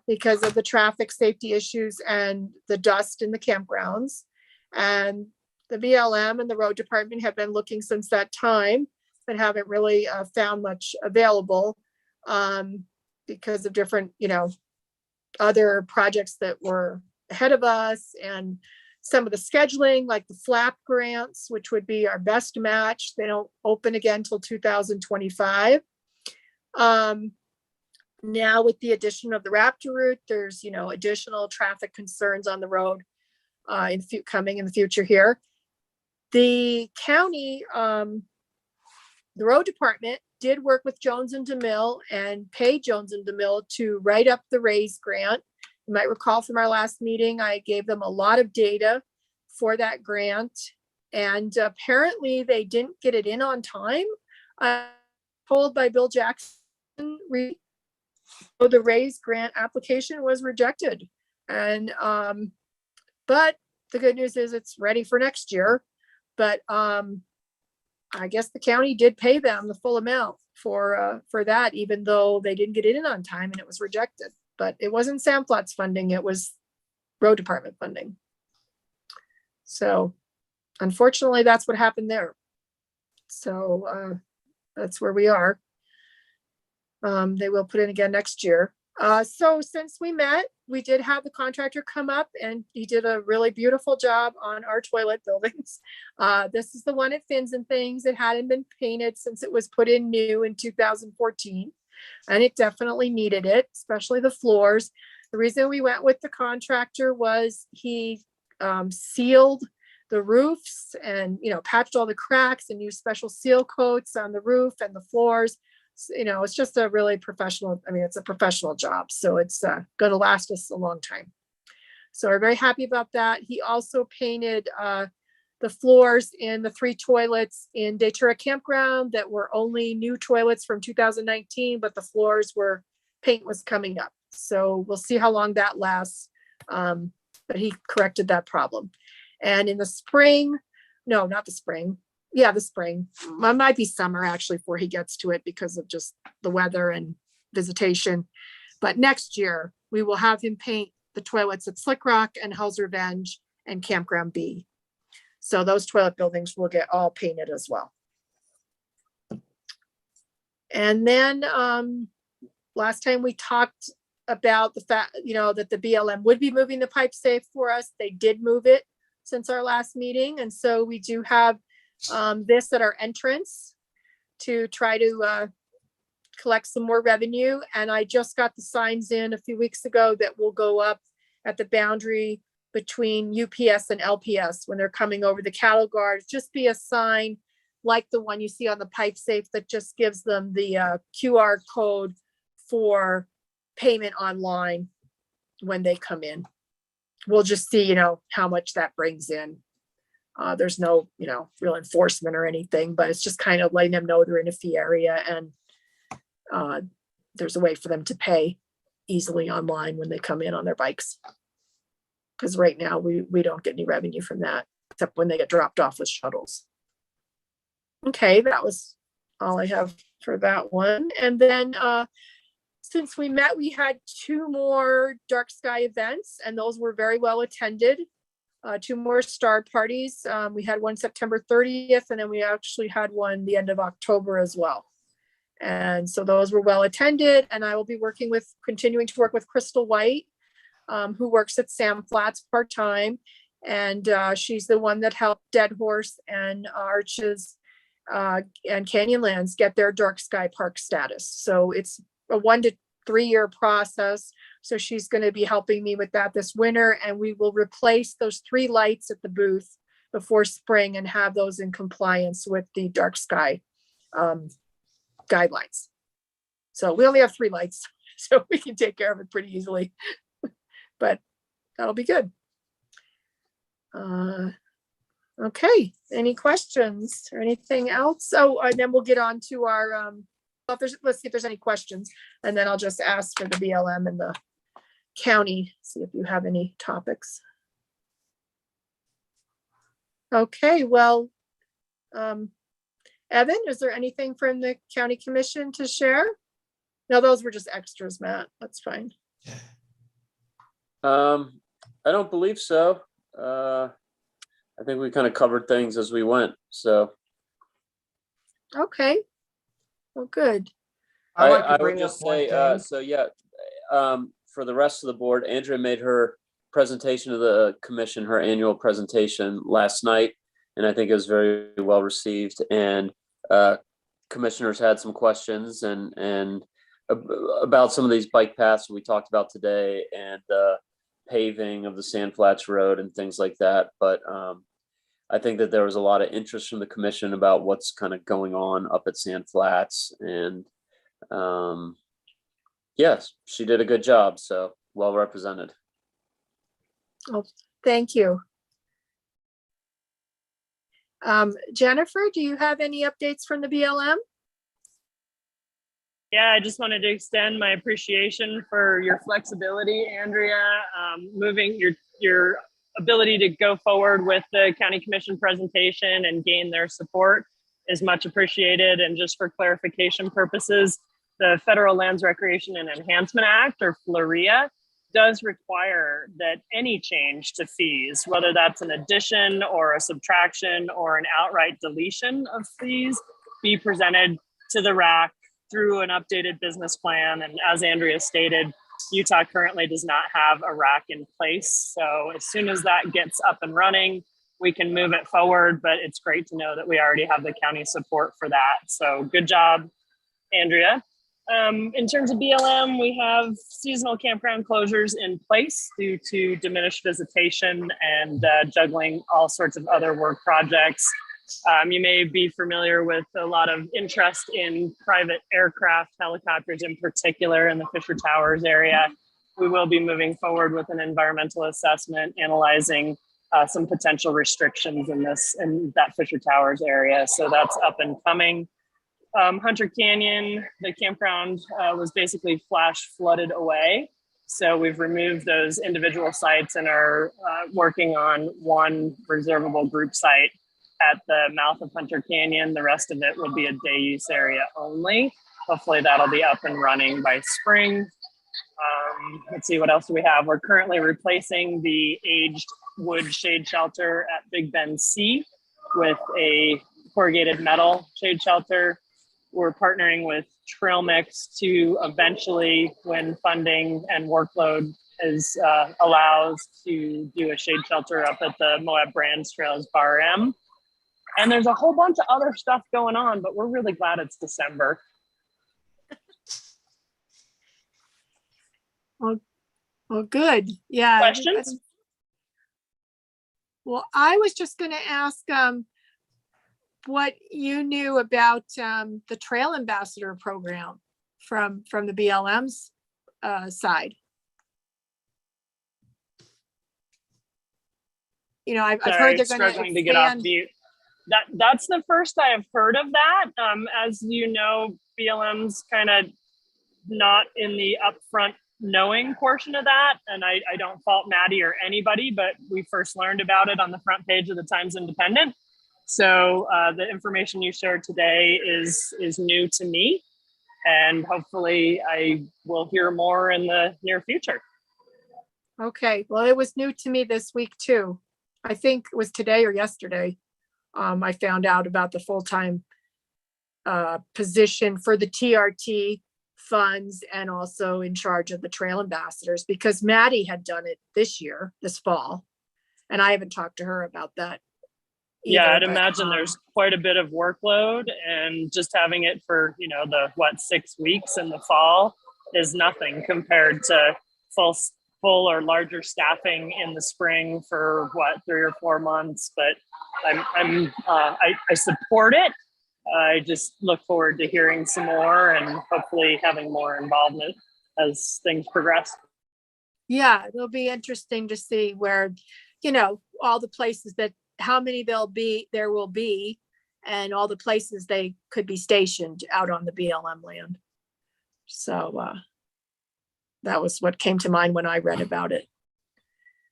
because of the traffic safety issues and the dust in the campgrounds. And the BLM and the road department have been looking since that time, but haven't really found much available because of different, other projects that were ahead of us and some of the scheduling, like the FLAP grants, which would be our best match. They don't open again until 2025. Now with the addition of the Raptor route, there's, additional traffic concerns on the road coming in the future here. The county, the road department did work with Jones and DeMille and pay Jones and DeMille to write up the RAISE grant. You might recall from our last meeting, I gave them a lot of data for that grant, and apparently they didn't get it in on time. I'm told by Bill Jackson, the RAISE grant application was rejected. And but the good news is it's ready for next year. But I guess the county did pay them the full amount for that, even though they didn't get it in on time and it was rejected. But it wasn't Sandflat's funding, it was road department funding. So unfortunately, that's what happened there. So that's where we are. They will put in again next year. So since we met, we did have the contractor come up and he did a really beautiful job on our toilet buildings. This is the one at Fins and Things. It hadn't been painted since it was put in new in 2014. And it definitely needed it, especially the floors. The reason we went with the contractor was he sealed the roofs and, patched all the cracks and used special seal coats on the roof and the floors. It's just a really professional, it's a professional job. So it's going to last us a long time. So we're very happy about that. He also painted the floors in the 3 toilets in Datura Campground that were only new toilets from 2019, but the floors paint was coming up. So we'll see how long that lasts. But he corrected that problem. And in the spring, no, not the spring. Yeah, the spring. It might be summer actually before he gets to it because of just the weather and visitation. But next year we will have him paint the toilets at Slick Rock and Hell's Revenge and Campground B. So those toilet buildings will get all painted as well. And then last time we talked about the fact, that the BLM would be moving the pipe safe for us. They did move it since our last meeting. And so we do have this at our entrance to try to collect some more revenue. And I just got the signs in a few weeks ago that will go up at the boundary between UPS and LPS when they're coming over the cattle guard. Just be a sign like the one you see on the pipe safe that just gives them the QR code for payment online when they come in. We'll just see, how much that brings in. There's no, real enforcement or anything, but it's just kind of letting them know they're in a fee area and there's a way for them to pay easily online when they come in on their bikes. Because right now we don't get any revenue from that, except when they get dropped off with shuttles. Okay, that was all I have for that one. And then since we met, we had 2 more dark sky events, and those were very well attended. 2 more star parties. We had one September 30th, and then we actually had one the end of October as well. And so those were well attended, and I will be continuing to work with Crystal White, who works at Sam Flats part-time. And she's the one that helped Dead Horse and Arches and Canyonlands get their dark sky park status. So it's a 1 to 3 year process. So she's going to be helping me with that this winter, and we will replace those 3 lights at the booth before spring and have those in compliance with the dark sky guidelines. So we only have 3 lights, so we can take care of it pretty easily, but that'll be good. Okay, any questions or anything else? Oh, and then we'll get on to our, let's see if there's any questions, and then I'll just ask for the BLM and the county, see if you have any topics. Okay, well, Evan, is there anything from the county commission to share? No, those were just extras, Matt. That's fine. I don't believe so. I think we kind of covered things as we went. So okay, well, good. I'd like to I bring would up just one say, thing. so yeah, for the rest of the board, Andrea made her presentation of the commission, her annual presentation last night, and I think it was very well received. And commissioners had some questions and about some of these bike paths we talked about today and paving of the Sandflats Road and things like that. But I think that there was a lot of interest from the commission about what's kind of going on up at Sandflats, and yes, she did a good job. So well represented. Oh, thank you. Jennifer, do you have any updates from the BLM? Yeah, I just wanted to extend my appreciation for your flexibility, Andrea, moving your ability to go forward with the county commission presentation and gain their support is much appreciated. And just for clarification purposes, the Federal Lands Recreation and Enhancement Act, or FLREA, does require that any change to fees, whether that's an addition or a subtraction or an outright deletion of fees, be presented to the RAC through an updated business plan. And as Andrea stated, Utah currently does not have a RAC in place. So as soon as that gets up and running, we can move it forward, but it's great to know that we already have the county support for that. So good job, Andrea. In terms of BLM, we have seasonal campground closures in place due to diminished visitation and juggling all sorts of other work projects. You may be familiar with a lot of interest in private aircraft, helicopters in particular in the Fisher Towers area. We will be moving forward with an environmental assessment, analyzing some potential restrictions in that Fisher Towers area. So that's up and coming. Hunter Canyon, the campground was basically flash flooded away. So we've removed those individual sites and are working on one reservable group site at the mouth of Hunter Canyon. The rest of it will be a day use area only. Hopefully that'll be up and running by spring. Let's see, what else do we have? We're currently replacing the aged wood shade shelter at Big Bend C with a corrugated metal shade shelter. We're partnering with Trail Mix to eventually, when funding and workload allows, to do a shade shelter up at the Moab Brands Trails Bar M. And there's a whole bunch of other stuff going on, but we're really glad it's December. Well, good. Yeah. Questions? Well, I was just going to ask what you knew about the Trail Ambassador program from the BLM's side. You know, I've heard they're going struggling to get off mute. That's the first I have heard of that. As you know, BLM's kind of not in the upfront knowing portion of that. And I don't fault Maddie or anybody, but we first learned about it on the front page of the Times Independent. So the information you shared today is new to me, and hopefully I will hear more in the near future. Okay, well, it was new to me this week too. I think it was today or yesterday. I found out about the full-time position for the TRT funds and also in charge of the trail ambassadors, because Maddie had done it this fall, and I haven't talked to her about that either. Yeah, I'd imagine there's quite a bit of workload, and just having it for, the 6 weeks in the fall is nothing compared to full or larger staffing in the spring for 3 or 4 months. But I support it. I just look forward to hearing some more and hopefully having more involvement as things progress. Yeah, it'll be interesting to see where, all the places how many there will be, and all the places they could be stationed out on the BLM land. So that was what came to mind when I read about it.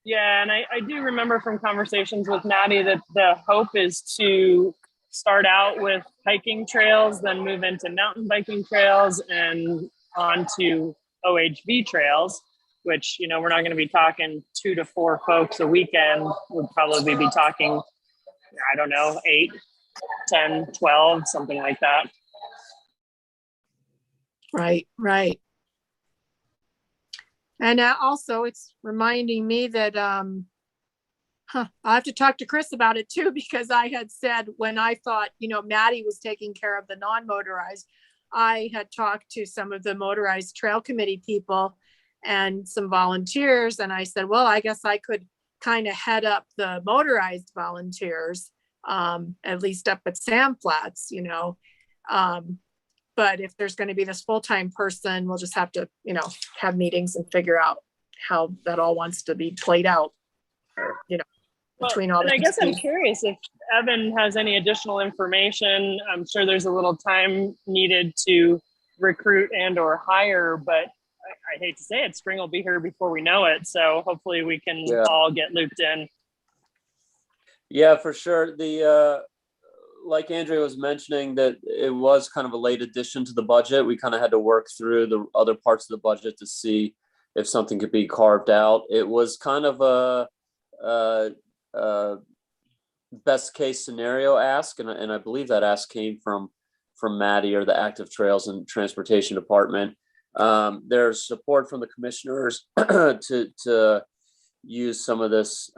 Yeah, and I do remember from conversations with Maddie that the hope is to start out with hiking trails, then move into mountain biking trails and onto OHV trails, which, we're not going to be talking 2 to 4 folks a weekend. We'll probably be talking, 8, 10, 12, something like that. Right. And also it's reminding me that I have to talk to Chris about it too, because I had said when I thought, Maddie was taking care of the non-motorized, I had talked to some of the motorized trail committee people and some volunteers. And I said, well, I guess I could kind of head up the motorized volunteers, at least up at Sam Flats, but if there's going to be this full-time person, we'll just have to, have meetings and figure out how that all wants to be played out, between all the. I guess I'm curious if Evan has any additional information. I'm sure there's a little time needed to recruit and or hire, but I hate to say it, spring will be here before we know it. So hopefully we can all get looped in. Yeah, for sure. like Andrea was mentioning, that it was kind of a late addition to the budget. We kind of had to work through the other parts of the budget to see if something could be carved out. It was kind of a best case scenario ask, and I believe that ask came from Maddie or the Active Trails and Transportation Department. There's support from the commissioners to use some of this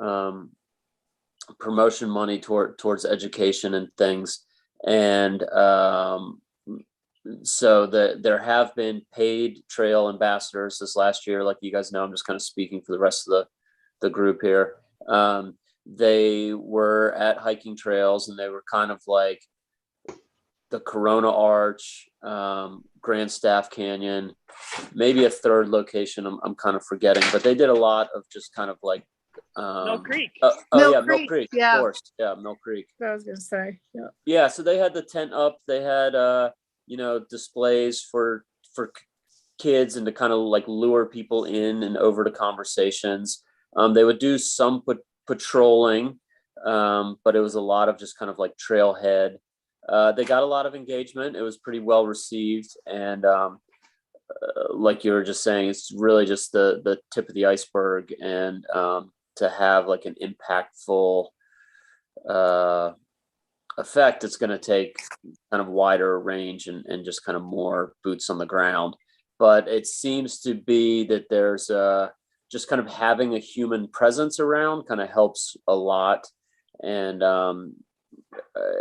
promotion money towards education and things, and so there have been paid trail ambassadors this last year. Like you guys know, I'm just kind of speaking for the rest of the group here. They were at hiking trails, and they were kind of like the Corona Arch, Grand Staff Canyon, maybe a third location I'm kind of forgetting, but they did a lot of just kind of like Mill Creek. Mill Creek, yeah. of course. Yeah, Mill Creek. I was gonna say, yeah. Yeah, so they had the tent up. They had displays for kids and to kind of like lure people in and over to conversations. They would do some patrolling, but it was a lot of just kind of like trailhead. They got a lot of engagement. It was pretty well received, and like you were just saying, it's really just the tip of the iceberg, and to have like an impactful effect, it's going to take kind of wider range and just kind of more boots on the ground. But it seems to be that there's just kind of having a human presence around kind of helps a lot, and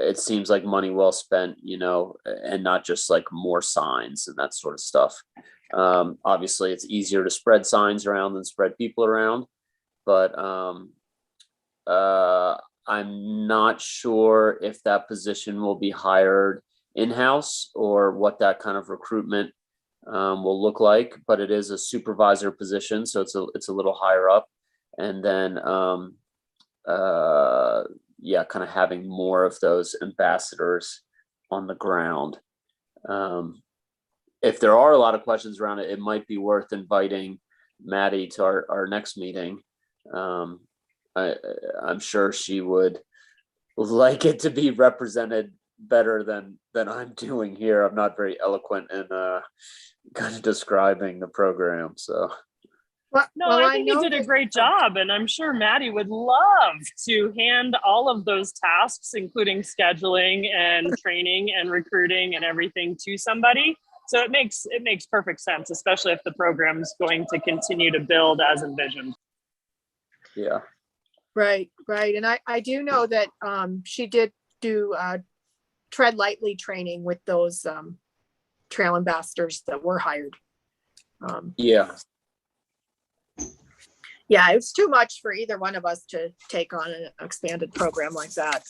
it seems like money well spent, and not just like more signs and that sort of stuff. Obviously it's easier to spread signs around than spread people around, but I'm not sure if that position will be hired in-house or what that kind of recruitment will look like, but it is a supervisor position, so it's a little higher up. And then kind of having more of those ambassadors on the ground. If there are a lot of questions around it, it might be worth inviting Maddie to our next meeting. I'm sure she would like it to be represented better than I'm doing here. I'm not very eloquent in kind of describing the program, so. I think you did a great job, and I'm sure Maddie would love to hand all of those tasks, including scheduling and training and recruiting and everything, to somebody. So it makes perfect sense, especially if the program's going to continue to build as envisioned. Yeah. Right. And I do know that she did do tread lightly training with those trail ambassadors that were hired. Yeah, it's too much for either one of us to take on an expanded program like that,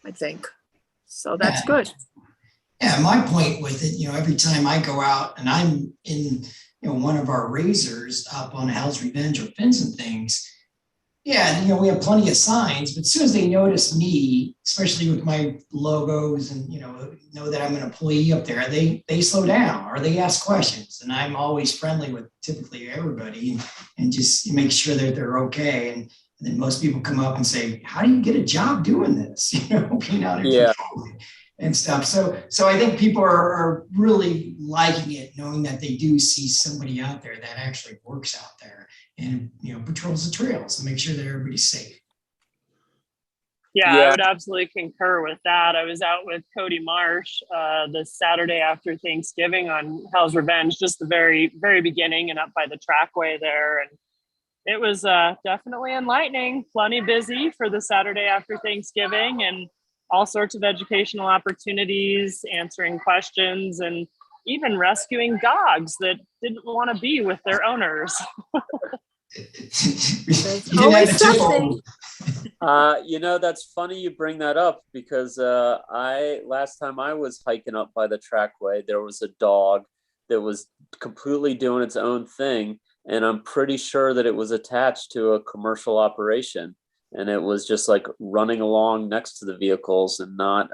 I think. So that's good. Yeah, my point with it, every time I go out and I'm in, one of our razors up on Hell's Revenge or fins and things, yeah, we have plenty of signs, but as soon as they notice me, especially with my logos and, know that I'm an employee up there, they slow down or they ask questions. And I'm always friendly with typically everybody and just make sure that they're okay. And then most people come up and say, how do you get a job doing this? Being out here patrolling and stuff. So I think people are really liking it, knowing that they do see somebody out there that actually works out there and patrols the trails and make sure that everybody's safe. Yeah, I would absolutely concur with that. I was out with Cody Marsh the Saturday after Thanksgiving on Hell's Revenge, just the very, very beginning, and up by the trackway there. And it was definitely enlightening, plenty busy for the Saturday after Thanksgiving, and all sorts of educational opportunities, answering questions, and even rescuing dogs that didn't want to be with their owners. Always something. That's funny you bring that up, because last time I was hiking up by the trackway, there was a dog that was completely doing its own thing, and I'm pretty sure that it was attached to a commercial operation, and it was just like running along next to the vehicles and not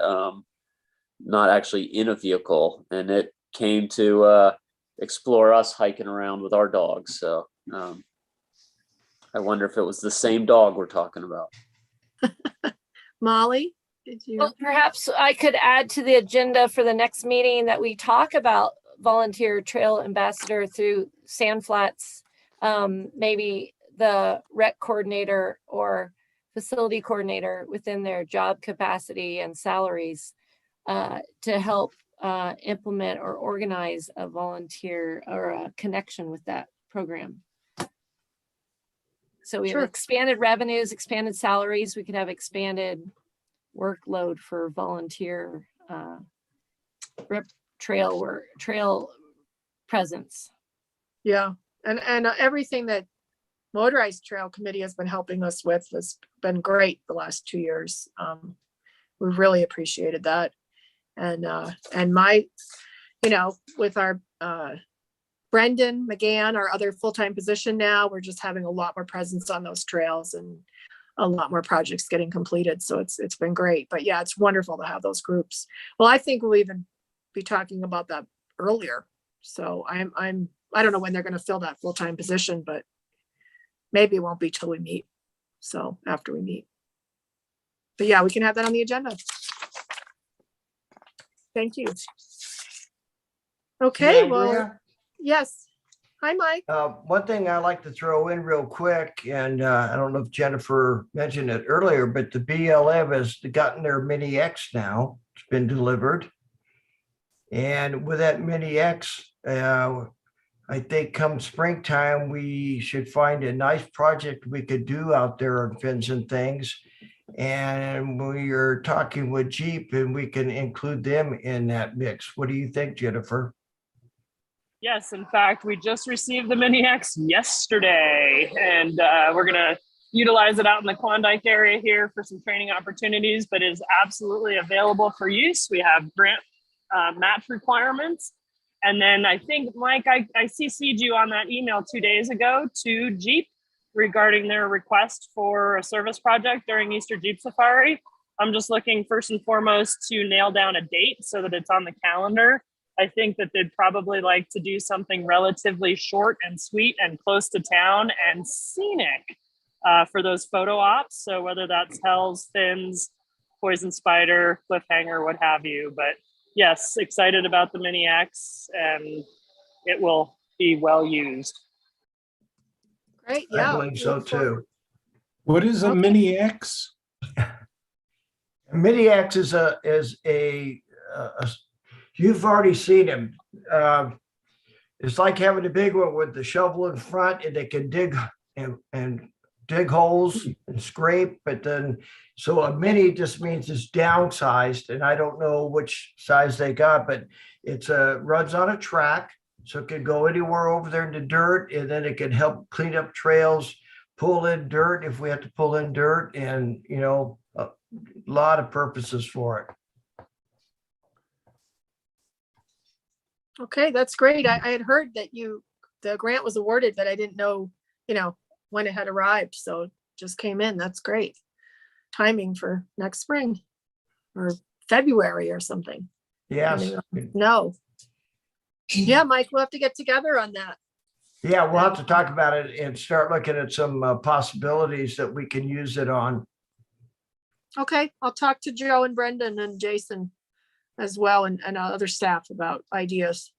actually in a vehicle, and it came to explore us hiking around with our dogs. So I wonder if it was the same dog we're talking about. Molly? Did you? Well, perhaps I could add to the agenda for the next meeting that we talk about volunteer trail ambassador through Sand Flats. Maybe the rec coordinator or facility coordinator within their job capacity and salaries to help implement or organize a volunteer or a connection with that program. So we Sure. have expanded revenues, expanded salaries. We could have expanded workload for volunteer trail presence. Yeah, and everything that Motorized Trail Committee has been helping us with has been great the last 2 years. We've really appreciated that. And my, with our Brendan McGann, our other full-time position now, we're just having a lot more presence on those trails and a lot more projects getting completed. So it's been great. But yeah, it's wonderful to have those groups. Well, I think we'll even be talking about that earlier. So I don't know when they're going to fill that full-time position, but maybe it won't be till we meet. So after we meet. But yeah, we can have that on the agenda. Thank you. Okay, well, Andrea, yes. Hi, Mike. one thing I like to throw in real quick, and I don't know if Jennifer mentioned it earlier, but the BLM has gotten their Mini X now. It's been delivered. And with that Mini X, I think come springtime, we should find a nice project we could do out there on fins and things. And we are talking with Jeep and we can include them in that mix. What do you think, Jennifer? Yes, in fact, we just received the Mini X yesterday, and we're going to utilize it out in the Klondike area here for some training opportunities, but it is absolutely available for use. We have grant match requirements. And then I think, Mike, I CC'd you on that email 2 days ago to Jeep regarding their request for a service project during Easter Jeep Safari. I'm just looking first and foremost to nail down a date so that it's on the calendar. I think that they'd probably like to do something relatively short and sweet and close to town and scenic for those photo ops. So whether that's Hell's, Fins, Poison Spider, Cliffhanger, what have you. But yes, excited about the Mini X, and it will be well used. Great. I Yeah. believe so too. What is a Okay. Mini X? Mini X is you've already seen them. It's like having a big one with the shovel in front, and they can dig and dig holes and scrape. But then, so a mini just means it's downsized, and I don't know which size they got, but it's runs on a track, so it can go anywhere over there in the dirt, and then it can help clean up trails, pull in dirt if we have to pull in dirt, and a lot of purposes for it. Okay, that's great. I had heard that the grant was awarded, but I didn't know, when it had arrived. So it just came in. That's great. Timing for next spring or February or something. Yes. No. Yeah, Mike, we'll have to get together on that. Yeah, we'll have to talk about it and start looking at some possibilities that we can use it on. Okay, I'll talk to Joe and Brendan and Jason as well, and other staff about ideas.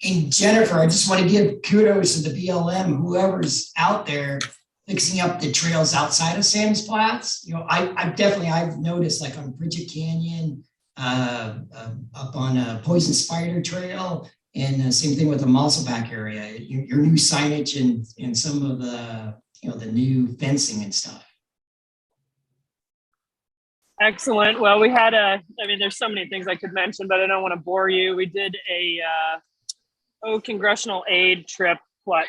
And Jennifer, I just want to give kudos to the BLM, whoever's out there fixing up the trails outside of Sam's Flats. I've noticed, like on Bridget Canyon, up on Poison Spider Trail, and same thing with the Mosselback area. Your new signage and some of the the new fencing and stuff. Excellent. Well, we had there's so many things I could mention, but I don't want to bore you. We did a congressional aid trip,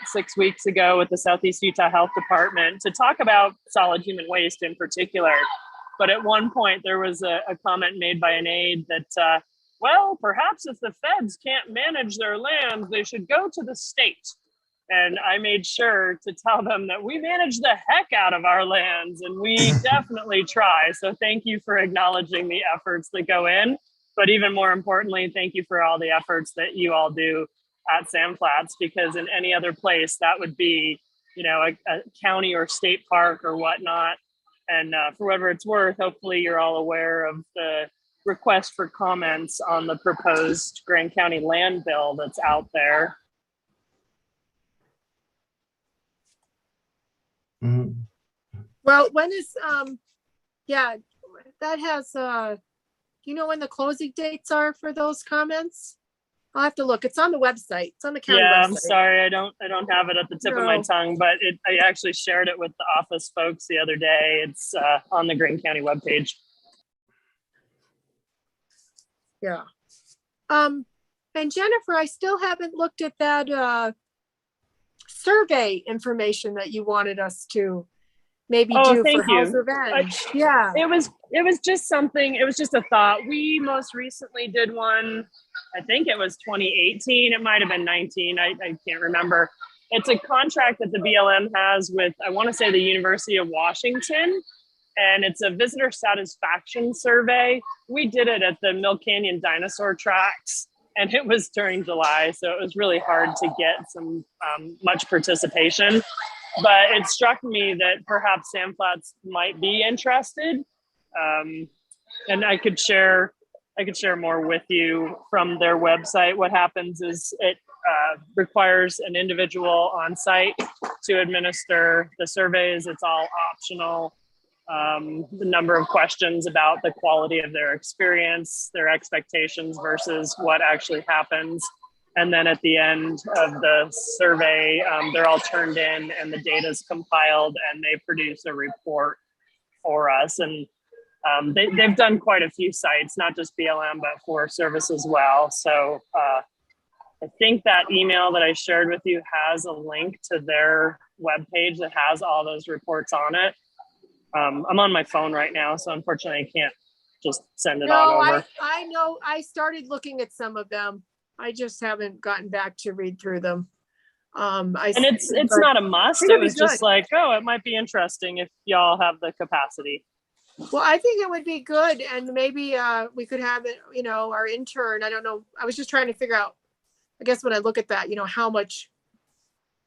6 weeks ago with the Southeast Utah Health Department to talk about solid human waste in particular. But at one point there was a comment made by an aide that, perhaps if the feds can't manage their land, they should go to the state. And I made sure to tell them that we manage the heck out of our lands, and we definitely try. So thank you for acknowledging the efforts that go in. But even more importantly, thank you for all the efforts that you all do at Sand Flats, because in any other place that would be, a county or state park or whatnot, And for whatever it's worth, hopefully you're all aware of the request for comments on the proposed Grand County land bill that's out there. Mhm. Well, when is, yeah, that has, do you know when the closing dates are for those comments? I'll have to look. It's on the website. It's on the county Yeah, I'm website. sorry, I don't have it at the tip of my No. tongue, but I actually shared it with the office folks the other day. It's on the Greene County webpage. Yeah. And Jennifer, I still haven't looked at that survey information that you wanted us to maybe Oh, do for thank you. Hell's Revenge. Yeah. It was just something, it was just a thought. We most recently did one, I think it was 2018, it might have been 19, I can't remember. It's a contract that the BLM has with, I want to say, the University of Washington, and it's a visitor satisfaction survey. We did it at the Mill Canyon dinosaur tracks, and it was during July, so it was really hard to get some much participation. But it struck me that perhaps Sam Flats might be interested, and I could share more with you from their website. What happens is it requires an individual on site to administer the surveys. It's all optional. The number of questions about the quality of their experience, their expectations versus what actually happens. And then at the end of the survey, they're all turned in and the data is compiled and they produce a report for us. And they've done quite a few sites, not just BLM, but Forest Service as well. So I think that email that I shared with you has a link to their webpage that has all those reports on it. I'm on my phone right now, so unfortunately I can't just send it on over. I know. I started looking at some of them. I just haven't gotten back to read through them. And it's not a must. It was just like, oh, it might be interesting if y'all have the capacity. Well, I think it would be good, and maybe we could have it, our intern. I don't know. I was just trying to figure out, I guess when I look at that, how much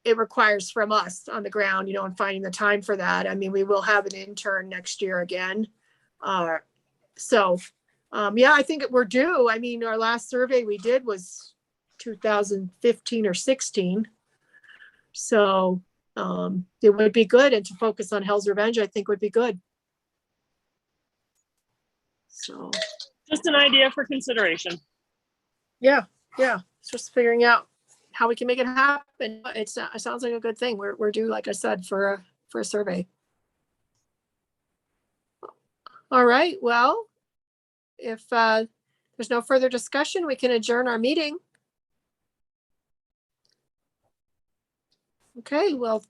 it requires from us on the ground, and finding the time for that. I mean, we will have an intern next year again. Yeah, I think we're due. I mean, our last survey we did was 2015 or 16. So it would be good. And to focus on Hell's Revenge, I think would be good. So just an idea for consideration. Yeah. It's just figuring out how we can make it happen. It sounds like a good thing. We're due, like I said, for a survey. All right. Well, if there's no further discussion, we can adjourn our meeting. Okay. Well,